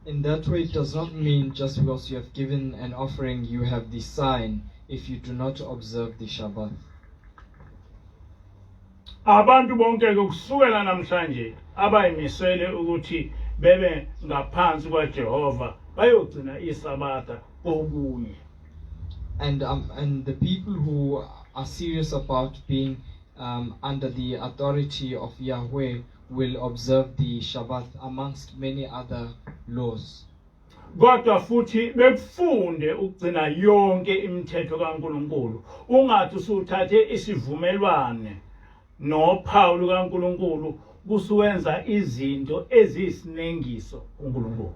B: In that way, it does not mean just because you have given an offering, you have the sign if you do not observe the Shabbat.
A: Abantu bonke kusukela namhlanje abayimisele ukuthi bebe ngaphansi kwaJehova bayogcina iSabatha okunye.
B: And the people who are serious about being under the authority of Yahweh will observe the Shabbat amongst many other laws.
A: Kodwa futhi bekufunde ukugcina yonke imithetho kaNkulunkulu. Ungathi usuthathe isivumelwane nophawu lukaNkulunkulu kusuwenza izinto ezisinengiso kuNkulunkulu.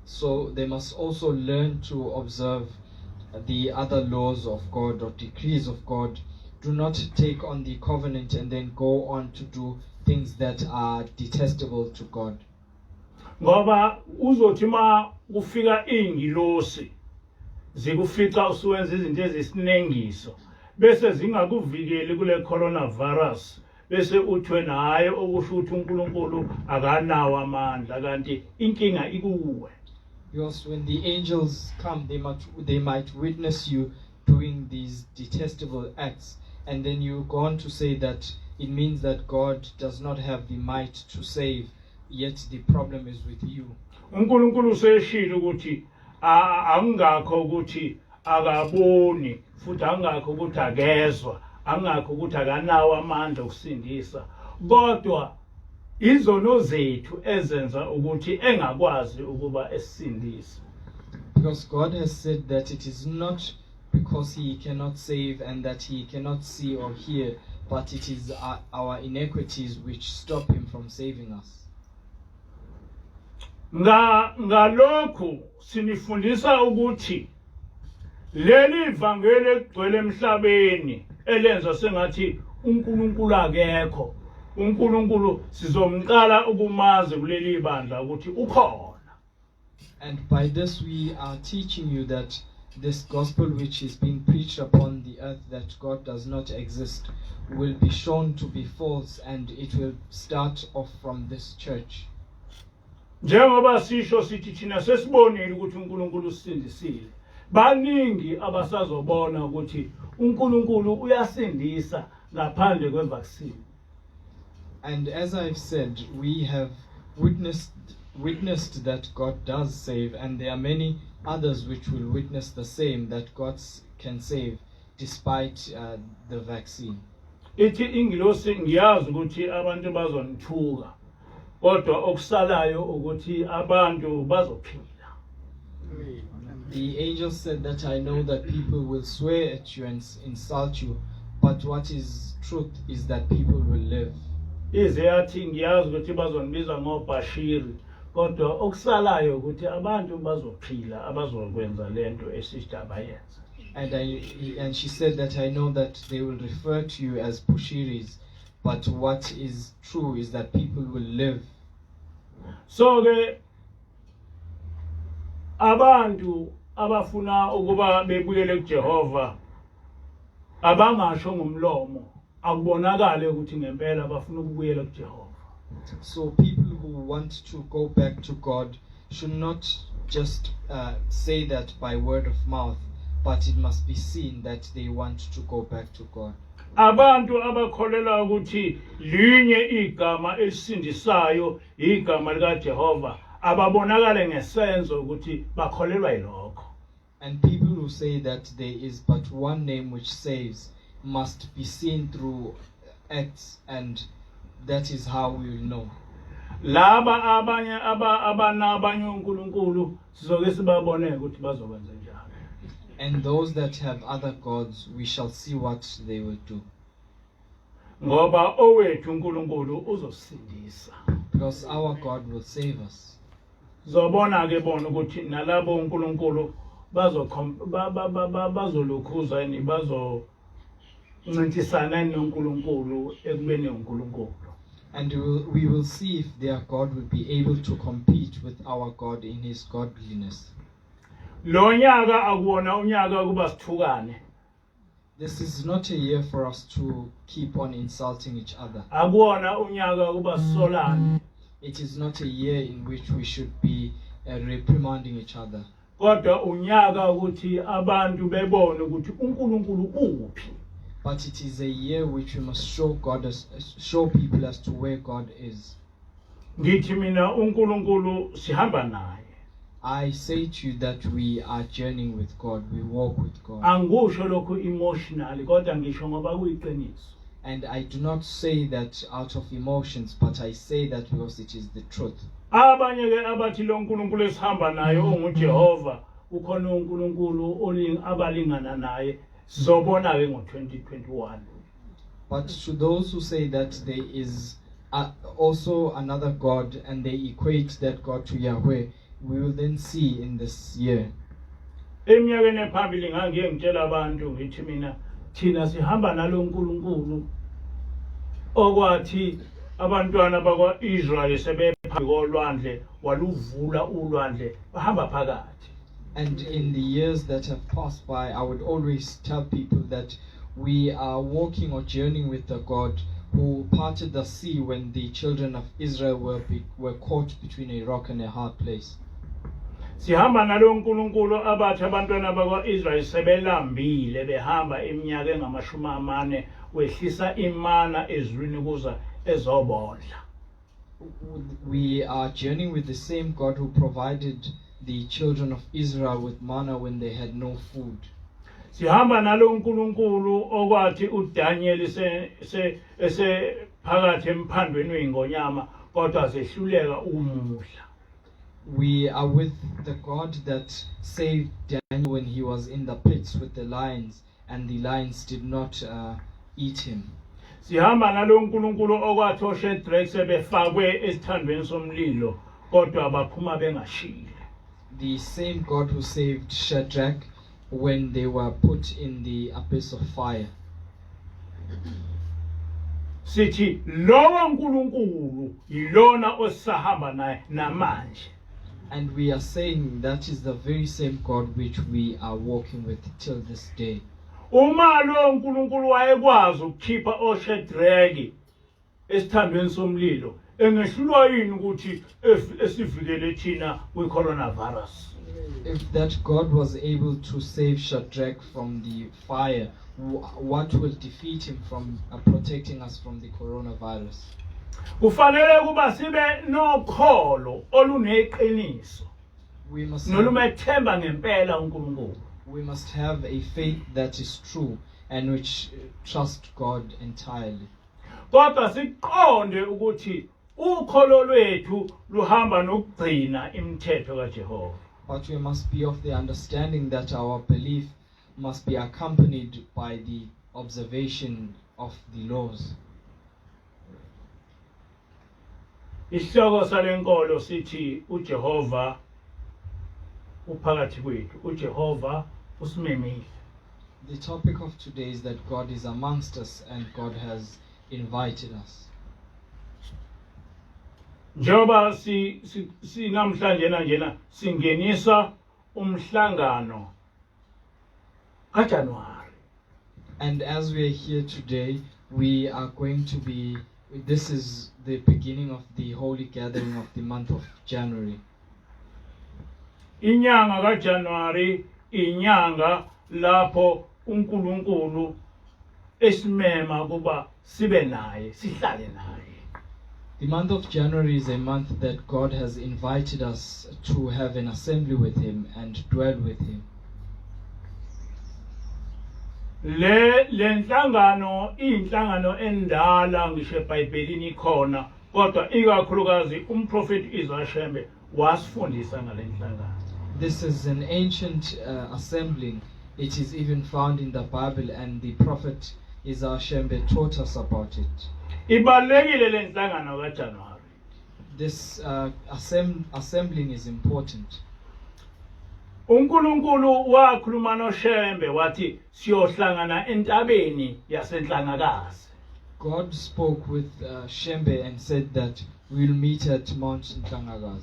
B: So they must also learn to observe the other laws of God or decrees of God. Do not take on the covenant and then go on to do things that are detestable to God.
A: Ngoba uzothi ma kufika ingilosi zikufica usuwenza izinto ezisinengiso bese zingakuvikeli kule coronavirus bese uthwe naye okusho ukuthi uNkulunkulu akanawo amandla kanti inkinga ikuwe.
B: Because when the angels come, they might witness you doing these detestable acts, and then you go on to say that it means that God does not have the might to save, yet the problem is with you.
A: uNkulunkulu seshilo ukuthi angakho ukuthi akaboni futhi angakho ukuthi akezwa angakho ukuthi akanawo amandla okusindisa kodwa izono zethu ezenza ukuthi engakwazi ukuba esindise.
B: Because God has said that it is not because he cannot save and that he cannot see or hear, but it is our iniquities which stop him from saving us.
A: Ngalokhu sinifundisa ukuthi leli ivangeli egcwele emhlabeni elenza sengathi uNkulunkulu akekho. uNkulunkulu sizomqala ukumazi kuleli bandla ukuthi ukhona.
B: And by this we are teaching you that this gospel which is being preached upon the earth, that God does not exist, will be shown to be false, and it will start off from this church.
A: Njengoba sisho sithi thina sesibonile ukuthi uNkulunkulu usindisile. Baningi abasazobona ukuthi uNkulunkulu uyasindisa ngaphandle kwevaccine.
B: And as I've said, we have witnessed that God does save, and there are many others which will witness the same, that God can save despite the vaccine.
A: Ithi ingilosi ngiyazi ukuthi abantu bazonithuka kodwa okusalayo ukuthi abantu bazophila.
B: The angel said that I know that people will swear at you and insult you, but what is truth is that people will live.
A: Ize yathi ngiyazi ukuthi bazonibiza ngobashiri kodwa okusalayo ukuthi abantu bazophila abazokwenza lento esithi abayenza.
B: And she said that I know that they will refer to you as Pushiris, but what is true is that people will live.
A: So ke abantu abafuna ukuba bebuyele kuJehova abangasho ngomlomo akubonakale ukuthi ngempela bafuna ukubuyela kuJehova.
B: So people who want to go back to God should not just say that by word of mouth, but it must be seen that they want to go back to God.
A: Abantu abakholela ukuthi linye igama elisindisayo igama likaJehova ababonakale ngesenzo ukuthi bakholelwa yilokho.
B: And people who say that there is but one name which saves must be seen through acts, and that is how we will know.
A: Laba abanye uNkulunkulu sizoke sibabone ukuthi bazokwenza njani.
B: And those that have other gods, we shall see what they will do.
A: Ngoba owethu uNkulunkulu uzosindisa.
B: Because our God will save us.
A: Zobona ke bona ukuthi nalabo uNkulunkulu bazolukhuza ni bazoncintisana noNkulunkulu ekubeni uNkulunkulu.
B: And we will see if their God will be able to compete with our God in his godliness.
A: Lo nyaka akuwona unyaka kuba sithukane.
B: This is not a year for us to keep on insulting each other.
A: Akuwona unyaka kuba solane.
B: It is not a year in which we should be reprimanding each other.
A: Kodwa unyaka ukuthi abantu bebone ukuthi uNkulunkulu uphi.
B: But it is a year which we must show people as to where God is.
A: Ngithi mina uNkulunkulu sihamba naye.
B: I say to you that we are journeying with God, we walk with God.
A: Angusho lokho emotionally kodwa ngisho ngoba kuyiqiniso.
B: And I do not say that out of emotions, but I say that because it is the truth.
A: Abanye ke abathi lo uNkulunkulu esihamba naye onguJehova ukhona uNkulunkulu abalingana naye sizobona ke ngo2021.
B: But to those who say that there is also another God and they equate that God to Yahweh, we will then see in this year.
A: Eminyakeni ephambili ngangiye ngitshela abantu ngithi mina thina sihamba nalo uNkulunkulu okwathi abantwana bakwaIsrael sebephambi kolwandle waluvula ulwandle bahamba phakathi.
B: And in the years that have passed by, I would always tell people that we are walking or journeying with the God who parted the sea when the children of Israel were caught between a rock and a hard place.
A: Sihamba nalo uNkulunkulu abathi abantwana bakwaIsrael sebelambile behamba iminyaka engama40 wehlisa imana ezulwini kuza ezobodla.
B: We are journeying with the same God who provided the children of Israel with manna when they had no food.
A: Sihamba nalo uNkulunkulu okwathi uDaniel phakathi emphandweni weingonyama kodwa zehluleka umudla.
B: We are with the God that saved Daniel when he was in the pits with the lions, and the lions did not eat him.
A: Sihamba nalo uNkulunkulu okwathi oShadrach sebefakwe esithandweni somlilo kodwa baphuma bengashili.
B: The same God who saved Shadrach when they were put in the abyss of fire.
A: Sithi lowo uNkulunkulu yilona osahamba naye namanje.
B: And we are saying that is the very same God which we are walking with till this day.
A: Uma lo uNkulunkulu wayekwazi ukukhipha oShadrach esithandweni somlilo engehlulwa yini ukuthi esivikele thina kwi-coronavirus.
B: If that God was able to save Shadrach from the fire, what will defeat him from protecting us from the coronavirus?
A: Kufanele kuba sibe nokholo oluneqiniso nolumethemba ngempela uNkulunkulu.
B: We must have a faith that is true and which trust God entirely.
A: Kodwa siqonde ukuthi ukholo lwethu luhamba nokugcina imithetho kaJehova.
B: But we must be of the understanding that our belief must be accompanied by the observation of the laws.
A: Isihloko salenkolo sithi uJehova uphakathi kwethu, uJehova usimemile.
B: The topic of today is that God is amongst us and God has invited us.
A: Njoba namhlanje njena singenisa umhlangano kaJanuary.
B: And as we are here today, we are going to be, this is the beginning of the holy gathering of the month of January.
A: Inyanga kaJanuary inyanga lapho uNkulunkulu esimema kuba sibe naye sihlale naye.
B: The month of January is a month that God has invited us to have an assembly with him and dwell with him.
A: Lenhlangano inhlangano endala ngisho eBhayibhelini ikhona kodwa ikakhulukazi umprofeti Isaiah wasifundisa ngalenhlangano.
B: This is an ancient assembly It is even found in the Bible, and the prophet Isaiah Shembe taught us about it.
A: Ibalulekile le nhlangano kaJanuary.
B: This assembling is important.
A: uNkulunkulu wakhuluma noShembe wathi siyohlangana entabeni yasenhlangakazi.
B: God spoke with Shembe and said that we'll meet at Mount Unomhlangano.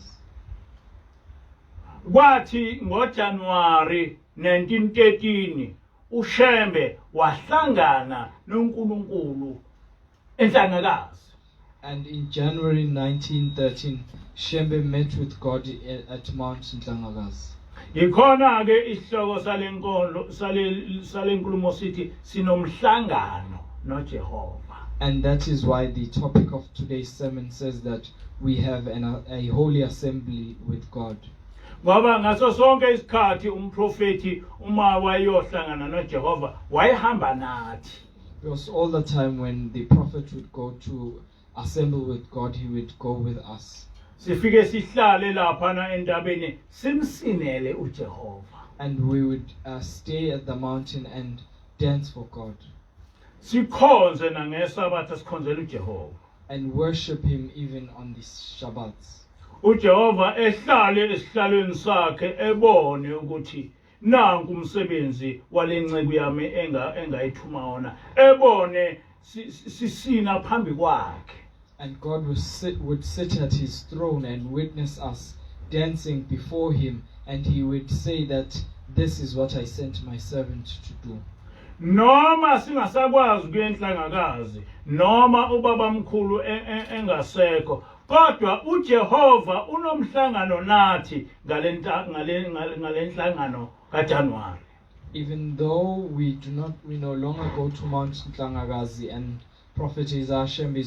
A: Kwathi ngoJanuary 1913 uShembe wahlangana noNkulunkulu enhlangakazi.
B: And in January 1913, Shembe met with God at Mount Unomhlangano.
A: Ikhona ke isihloko salenkolo salenkulumo sithi sinomhlangano noJehova.
B: And that is why the topic of today's sermon says that we have a holy assembly with God.
A: Ngoba ngaso sonke isikhathi umprofeti uma wayohlangana noJehova wayehamba nathi.
B: Because all the time when the prophet would go to assemble with God, he would go with us.
A: Sifike sihlale lapha entabeni simsinele uJehova.
B: And we would stay at the mountain and dance for God.
A: Sikhonze nangeSabatha sikhonzela uJehova.
B: And worship him even on the Shabbats.
A: uJehova ehlale esihlalweni sakhe ebone ukuthi nanku umsebenzi walenceku yami engayithuma wona ebone sisina phambi kwakhe.
B: And God would sit at his throne and witness us dancing before him, and he would say that this is what I sent my servant to do.
A: Noma singasakwazi kuyenhlangakazi noma ubaba mkhulu engasekho, kodwa uJehova unomhlangano nathi ngalenhlangano kaJanuary.
B: Even though we no longer go to Mount Unomhlangano and Prophet Isaiah Shembe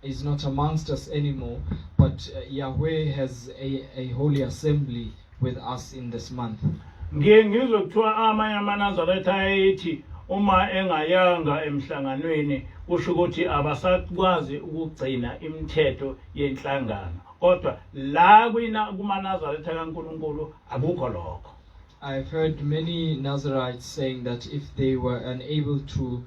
B: is not amongst us anymore, but Yahweh has a holy assembly with us in this month.
A: Ngiye ngizwe kuthiwa amanye amaNazaretha ayethi uma engayanga emhlanganweni kusho ukuthi abasakwazi ukugcina imithetho yenhlangano, kodwa la kumaNazaretha kaNkulunkulu akukho lokho.
B: I've heard many Nazarites saying that if they were unable to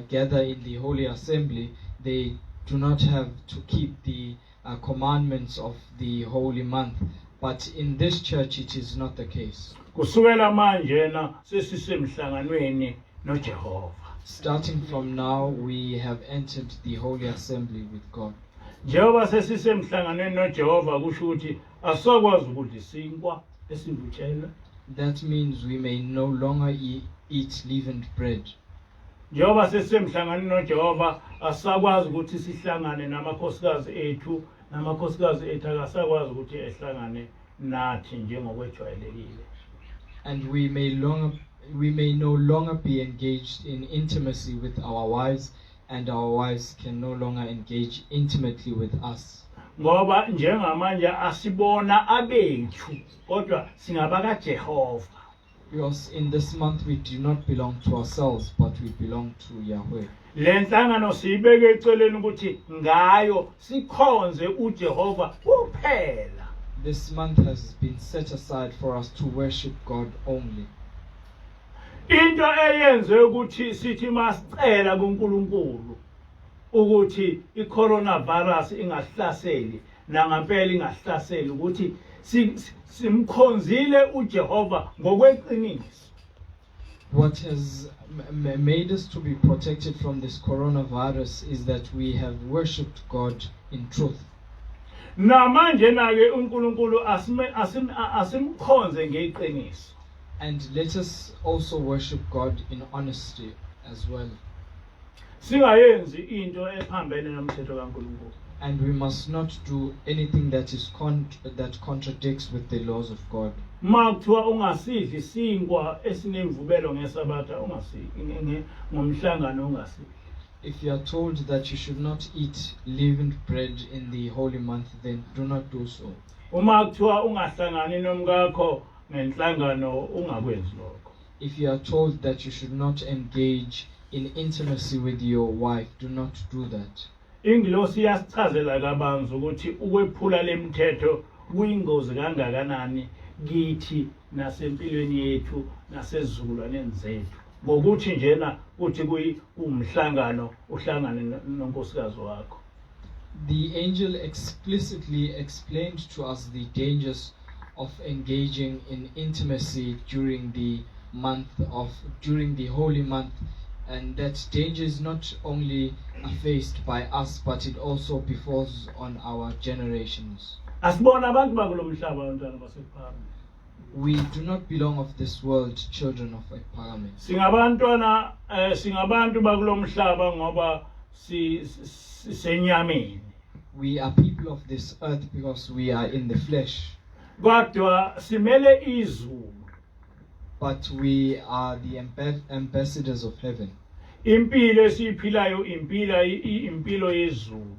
B: gather in the holy assembly, they do not have to keep the commandments of the holy month. But in this church it is not the case.
A: Kusukela manje na sesisemhlanganweni noJehova.
B: Starting from now, we have entered the holy assembly with God.
A: Njengoba sesisemhlanganweni noJehova kusho ukuthi asokwazi ukuthi sinkwa esivuthelwe.
B: That means we may no longer eat leavened bread.
A: Njengoba sesisemhlanganweni noJehova asakwazi ukuthi sihlangane namakhosikazi ethu akasakwazi ukuthi ehlangane nathi njengokwejwayelekile.
B: And we may no longer be engaged in intimacy with our wives, and our wives can no longer engage intimately with us.
A: Ngoba njengamanje asibona abethu kodwa singabaka Jehova.
B: Because in this month we do not belong to ourselves, but we belong to Yahweh.
A: Le nhlangano siyibeke eceleni ukuthi ngayo sikhonze uJehova kuphela.
B: This month has been set aside for us to worship God only.
A: Into eyenze ukuthi sithi masicela kuNkulunkulu ukuthi iCoronavirus ingahlaseli nangampela ingahlaseli ukuthi simkhonzile uJehova ngokweqiniso.
B: What has made us to be protected from this coronavirus is that we have worshipped God in truth.
A: Namanje nake uNkulunkulu asimkhonze ngeqiniso.
B: And let us also worship God in honesty as well.
A: Singayenzi into ephambene nomthetho kaNkulunkulu.
B: And we must not do anything that is that contradicts with the laws of God.
A: Makuthiwa ungasidli sinkwa esinemvubelo ngeSabatha ungasidli ngomhlangano ungasidli.
B: If you are told that you should not eat leavened bread in the holy month, then do not do so.
A: Uma kuthiwa ungahlangani nomkakho ngenhlangano ungakwenzi lokho.
B: If you are told that you should not engage in intimacy with your wife, do not do that.
A: Ingilosi yasichazela kabanzi ukuthi ukwephula lemithetho kuyingozi kangakanani kithi nasempilweni yethu nasezizukulwaneni zethu ngokuthi njena kuthi umhlangano uhlangane nonkosikazi wakho.
B: The angel explicitly explained to us the dangers of engaging in intimacy during the holy month, and that danger is not only faced by us, but it also befalls on our generations.
A: Asibona abantu bakulomhlaba abantwana basePhakameni.
B: We do not belong of this world, children of Ephakameni.
A: Singabantu bakulomhlaba ngoba senyameni.
B: We are people of this earth because we are in the flesh.
A: Kodwa simele izulu.
B: But we are the ambassadors of heaven.
A: Impilo esiphilayo impilo yezulu.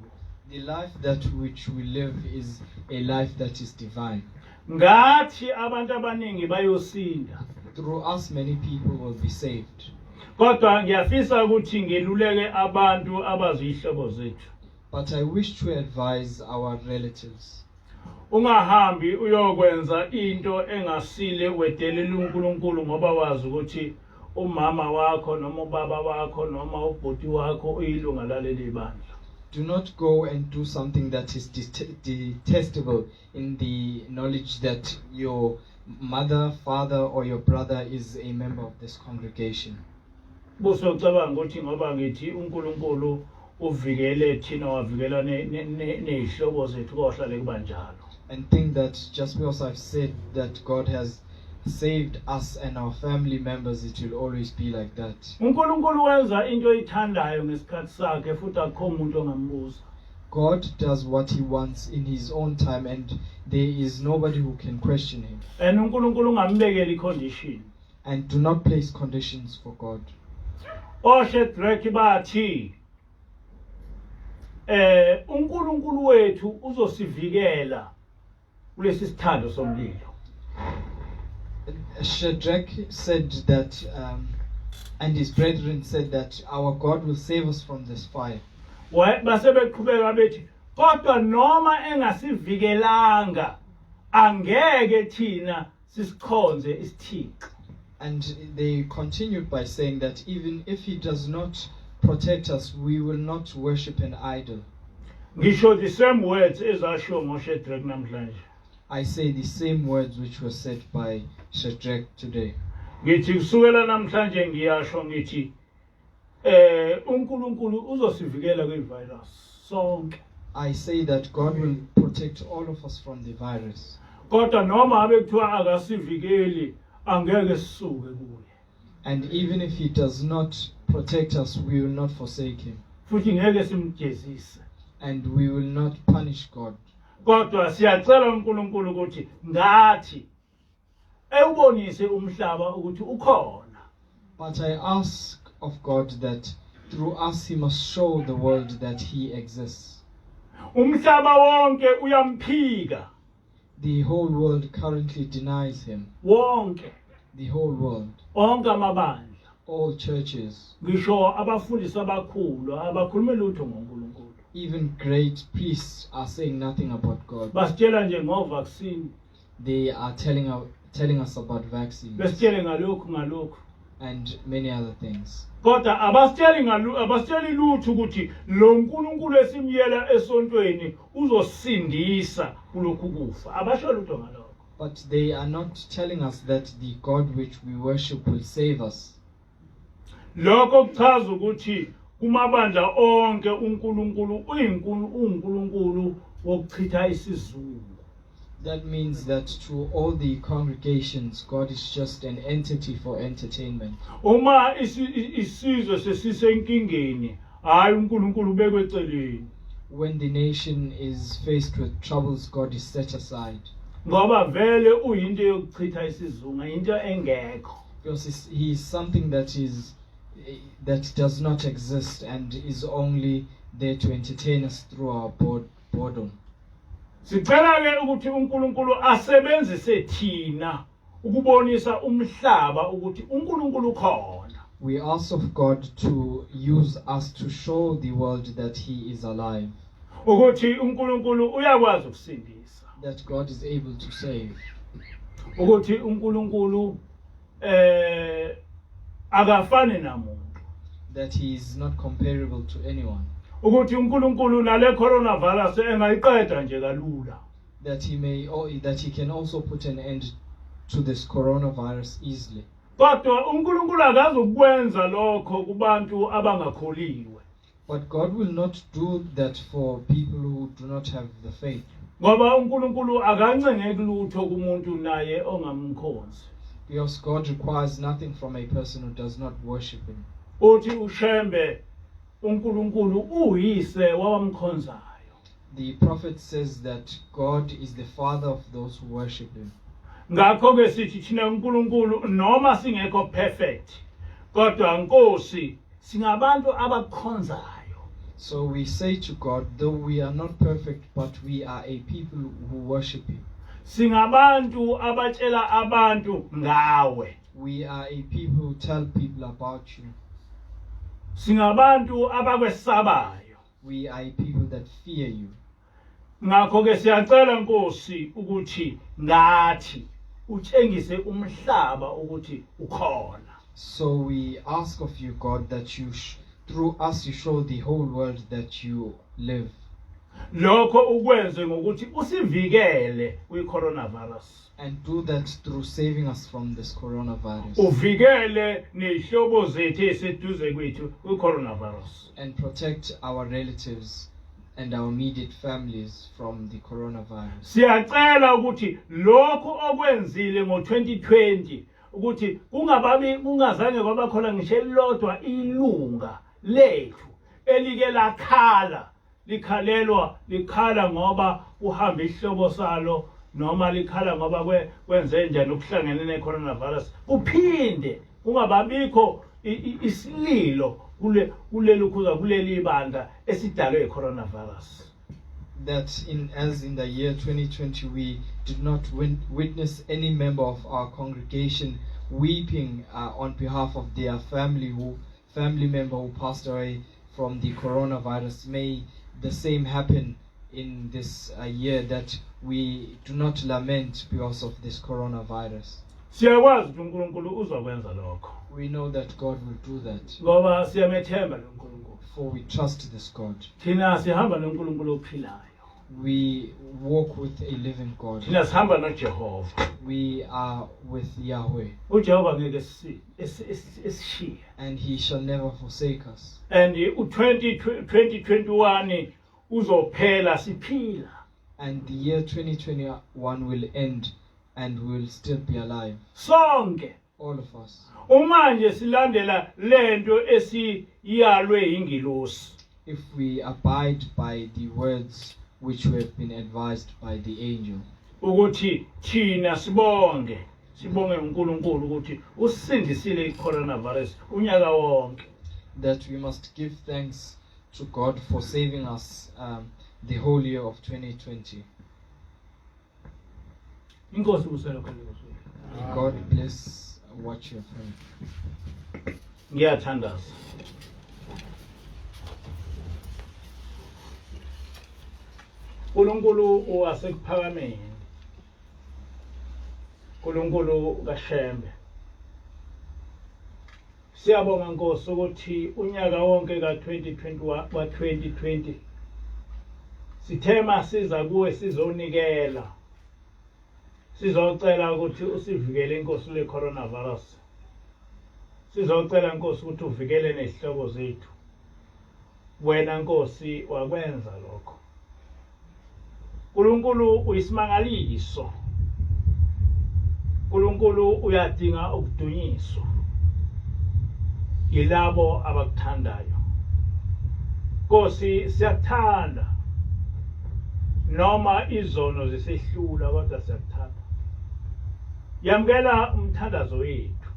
B: The life that which we live is a life that is divine.
A: Ngathi abantu abaningi bayosinda.
B: Through us many people will be saved.
A: Kodwa ngiyafisa ukuthi ngeluleke abantu abazihlobo zethu.
B: But I wish to advise our relatives.
A: Ungahambi uyokwenza into engasile wedelela uNkulunkulu ngoba wazi ukuthi umama wakho noma ubaba wakho noma ubhuti wakho uyilunga laleli bandla.
B: Do not go and do something that is detestable in the knowledge that your mother, father, or your brother is a member of this congregation.
A: Busocabanga ukuthi ngoba ngithi uNkulunkulu uvikele thina wavikela nezihlobo zethu kohlale kubanjalo.
B: And think that just because I've said that God has saved us and our family members, it will always be like that.
A: uNkulunkulu wenza into oyithandayo ngesikhathi sakhe futhi akukho umuntu ongambuza.
B: God does what he wants in his own time, and there is nobody who can question him.
A: And uNkulunkulu ungambekeli condition.
B: And do not place conditions for God.
A: Shadrach bathi uNkulunkulu wethu uzosivikela kulesi sithando somlilo.
B: Shadrach said that, and his brethren said that our God will save us from this fire.
A: Basebeqhubeka bethi kodwa noma engasivikelanga angeke thina sisikhonze isithixo.
B: And they continued by saying that even if he does not protect us, we will not worship an idol.
A: Ngisho the same words ezasho ngoShadrach namhlanje.
B: I say the same words which were said by Shadrach today.
A: Ngithi kusukela namhlanje ngiyasho ngithi uNkulunkulu uzosivikela kwivirus sonke.
B: I say that God will protect all of us from the virus.
A: Kodwa noma abe kuthiwa akasivikeli angeke sisuke kuye.
B: And even if he does not protect us, we will not forsake him.
A: Futhi ngeke simjezise.
B: And we will not punish God.
A: Kodwa siyacela uNkulunkulu ukuthi ngathi ewubonise umhlaba ukuthi ukhona.
B: But I ask of God that through us he must show the world that he exists.
A: Umhlaba wonke uyamphika.
B: The whole world currently denies him.
A: Wonke.
B: The whole world.
A: Onke amabandla.
B: All churches.
A: Ngisho abafundisi abakhulu abakhuluma lutho ngoNkulunkulu.
B: Even great priests are saying nothing about God.
A: Basitshela nje ngovaccine.
B: They are telling us about vaccines.
A: Besitshele ngalokhu.
B: And many other things.
A: Kodwa abasitsheli lutho ukuthi lo uNkulunkulu esimyela esontweni uzosindisa kulokhu kufa. Abasho lutho ngalokho.
B: But they are not telling us that the God which we worship will save us.
A: Lokho kuchaza ukuthi kumabandla onke uNkulunkulu uNkulunkulu wokuchitha isizungu.
B: That means that to all the congregations, God is just an entity for entertainment.
A: Uma isizwe sesisenkingeni, hayi uNkulunkulu ubekwe eceleni.
B: When the nation is faced with troubles, God is set aside.
A: Ngoba vele uyinto yokuchitha isizungu, into engekho.
B: Because he is something that does not exist and is only there to entertain us through our boredom.
A: Sicela ke ukuthi uNkulunkulu asebenzise thina ukubonisa umhlaba ukuthi uNkulunkulu khona.
B: We ask of God to use us to show the world that he is alive.
A: Ukuthi uNkulunkulu uyakwazi ukusindisa.
B: That God is able to save.
A: ukuthi uNkulunkulu akafani namuntu,
B: that he is not comparable to anyone,
A: ukuthi uNkulunkulu nale coronavirus engayiqeda nje kalula,
B: that he can also put an end to this coronavirus easily.
A: kodwa uNkulunkulu akazukwenza lokho kubantu abangakholiwe,
B: But God will not do that for people who do not have the faith,
A: ngoba uNkulunkulu akancengeki lutho kumuntu naye ongamkhonzi.
B: because God requires nothing from a person who does not worship him.
A: Uthi uShembe uNkulunkulu uyise wabamkhonzayo.
B: The prophet says that God is the father of those who worship him.
A: Ngakho ke sithi thina uNkulunkulu noma singekho perfect, kodwa Nkosi singabantu abakhonzayo.
B: So we say to God, though we are not perfect, but we are a people who worship him.
A: Singabantu abatshela abantu ngawe.
B: We are a people who tell people about you.
A: Singabantu abakwesabayo.
B: We are a people that fear you.
A: Ngakho ke siyacela Nkosi ukuthi ngathi utshengise umhlaba ukuthi ukhona.
B: So we ask of you, God, that through us you show the whole world that you live.
A: Lokho ukwenze ngokuthi usivikele kwi-coronavirus.
B: And do that through saving us from this coronavirus.
A: Uvikele nezihlobo zethu eseduze kwethu kwi-coronavirus.
B: And protect our relatives and our immediate families from the coronavirus.
A: Siyacela ukuthi lokho okwenzile ngo-2020 ukuthi kungazange kwaba khona ngisho elilodwa ilunga lethu elike lakhala likhala ngoba uhamba ihlobo salo noma likhala ngoba kwenze njani ukuhlangene ne-coronavirus, uphinde kungababikho isililo kuleli bandla esidalwe i-coronavirus.
B: That as in the year 2020 we did not witness any member of our congregation weeping on behalf of their family member who passed away from the coronavirus. May the same happen in this year, that we do not lament because of this coronavirus.
A: Siyakwazi ukuthi uNkulunkulu uzokwenza lokho.
B: We know that God will do that,
A: Ngoba siyamethemba lo Nkulunkulu.
B: for we trust this God.
A: Thina sihamba noNkulunkulu ophilayo.
B: We walk with a living God.
A: Thina sihamba noJehova.
B: We are with Yahweh,
A: uJehova ngeke esishiye.
B: and he shall never forsake us.
A: And u-2021 uzophela siphila.
B: And the year 2021 will end and we will still be alive,
A: Sonke
B: all of us.
A: umanje silandela lento esiyalwe ingilosi.
B: If we abide by the words which we have been advised by the angel,
A: Ukuthi thina sibonge uNkulunkulu ukuthi usindisile i-coronavirus unyaka wonke.
B: that we must give thanks to God for saving us the whole year of 2020.
A: Inkosi uselokho Nkosi.
B: May God bless what you have heard.
A: Ngiyathandaza. uNkulunkulu wasekuphakameni. uNkulunkulu kaShembe. Siyabonga Nkosi ukuthi unyaka wonke ka-2021 ka-2020 sithema siza kuwe sizonikela. Sizocela ukuthi usivikele inkosi le-coronavirus. Sizocela Nkosi ukuthi uvikele nezihlobo zethu. Wena Nkosi wakwenza lokho. uNkulunkulu uyisimangaliso. uNkulunkulu uyadinga ukudunyiswa yilabo abakuthandayo. Nkosi siyakuthanda noma izono zisehlula kodwa siyakuthanda. Yamkela umthandazo wethu.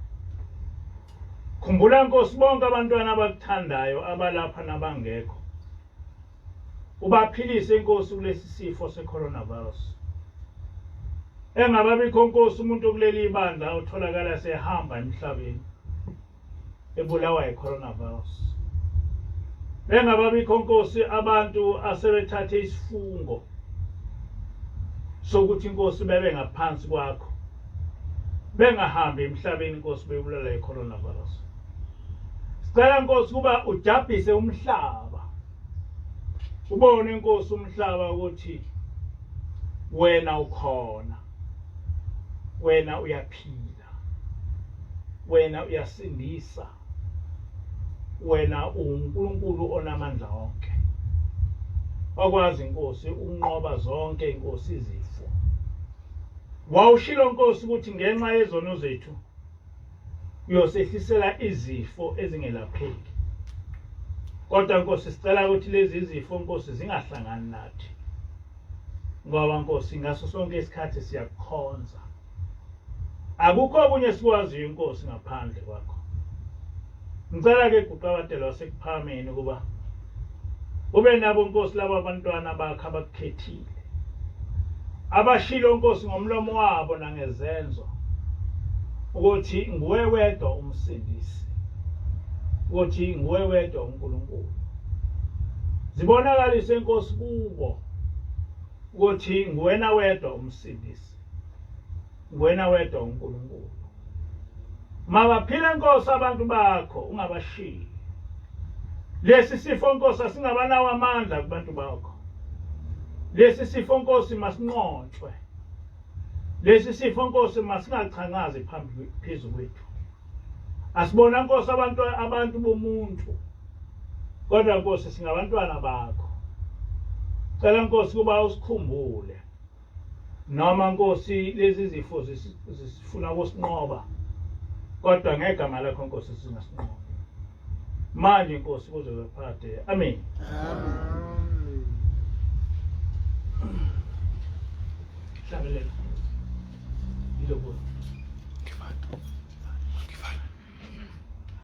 A: Khumbula Nkosi bonke abantwana abakuthandayo abalapha nabangekho. Ubaphilise Nkosi kulesi sifo se-coronavirus. Engababikho Nkosi umuntu kuleli bandla utholakala sehamba emhlabeni ebulawa yi-coronavirus. Engababikho Nkosi abantu asebethathe isifungo sokuthi Nkosi bebe ngaphansi kwakho. bengahambi emhlabeni Nkosi bebulala iCoronavirus. Sicela Nkosi kuba ujabhise umhlaba. Ubone Nkosi umhlaba ukuthi wena ukhona. Wena uyaphila. Wena uyasindisa. Wena uNkulunkulu onamandla onke. Okwazi Nkosi unqoba zonke inkosi izifo. Wawushilo Nkosi ukuthi ngenxa yezono zethu uyosehlisela izifo ezingelapheki. Kodwa Nkosi sicela ukuthi lezi izifo Nkosi zingahlangani nathi. Ngoba Nkosi ngaso sonke isikhathi siyakukhonza. Akukho okunye sikwaziyo Nkosi ngaphandle kwakho. Ngicela ke kuqabatela wasekuphameni kuba ube nabo Nkosi laba abantwana bakho abakukhethile. Abashilo Nkosi ngomlomo wabo nangezenzo ukuthi nguwe wedwa umsindisi. Ukuthi nguwe wedwa uNkulunkulu. Zibonakalise Nkosi kubo ukuthi nguwena wedwa umsindisi. Nguwena wedwa uNkulunkulu. Mabaphile Nkosi abantu bakho ungabashiyi. Lesi sifo Nkosi asingabanawo amandla kubantu bakho. Lesi sifo Nkosi masinqotshwe. Lesi sifo Nkosi masingachangazi phezulu kwethu. Asibona Nkosi abantu bomuntu. Kodwa Nkosi singabantwana bakho. Cela Nkosi kuba usikhumbule. Noma Nkosi lezi zifo zisifuna ukusinqoba. Kodwa ngegama lakho Nkosi singasinqoba. Manje Nkosi kuze kuphathe. Amen.
C: Amen.
A: Hlabelela. Yilo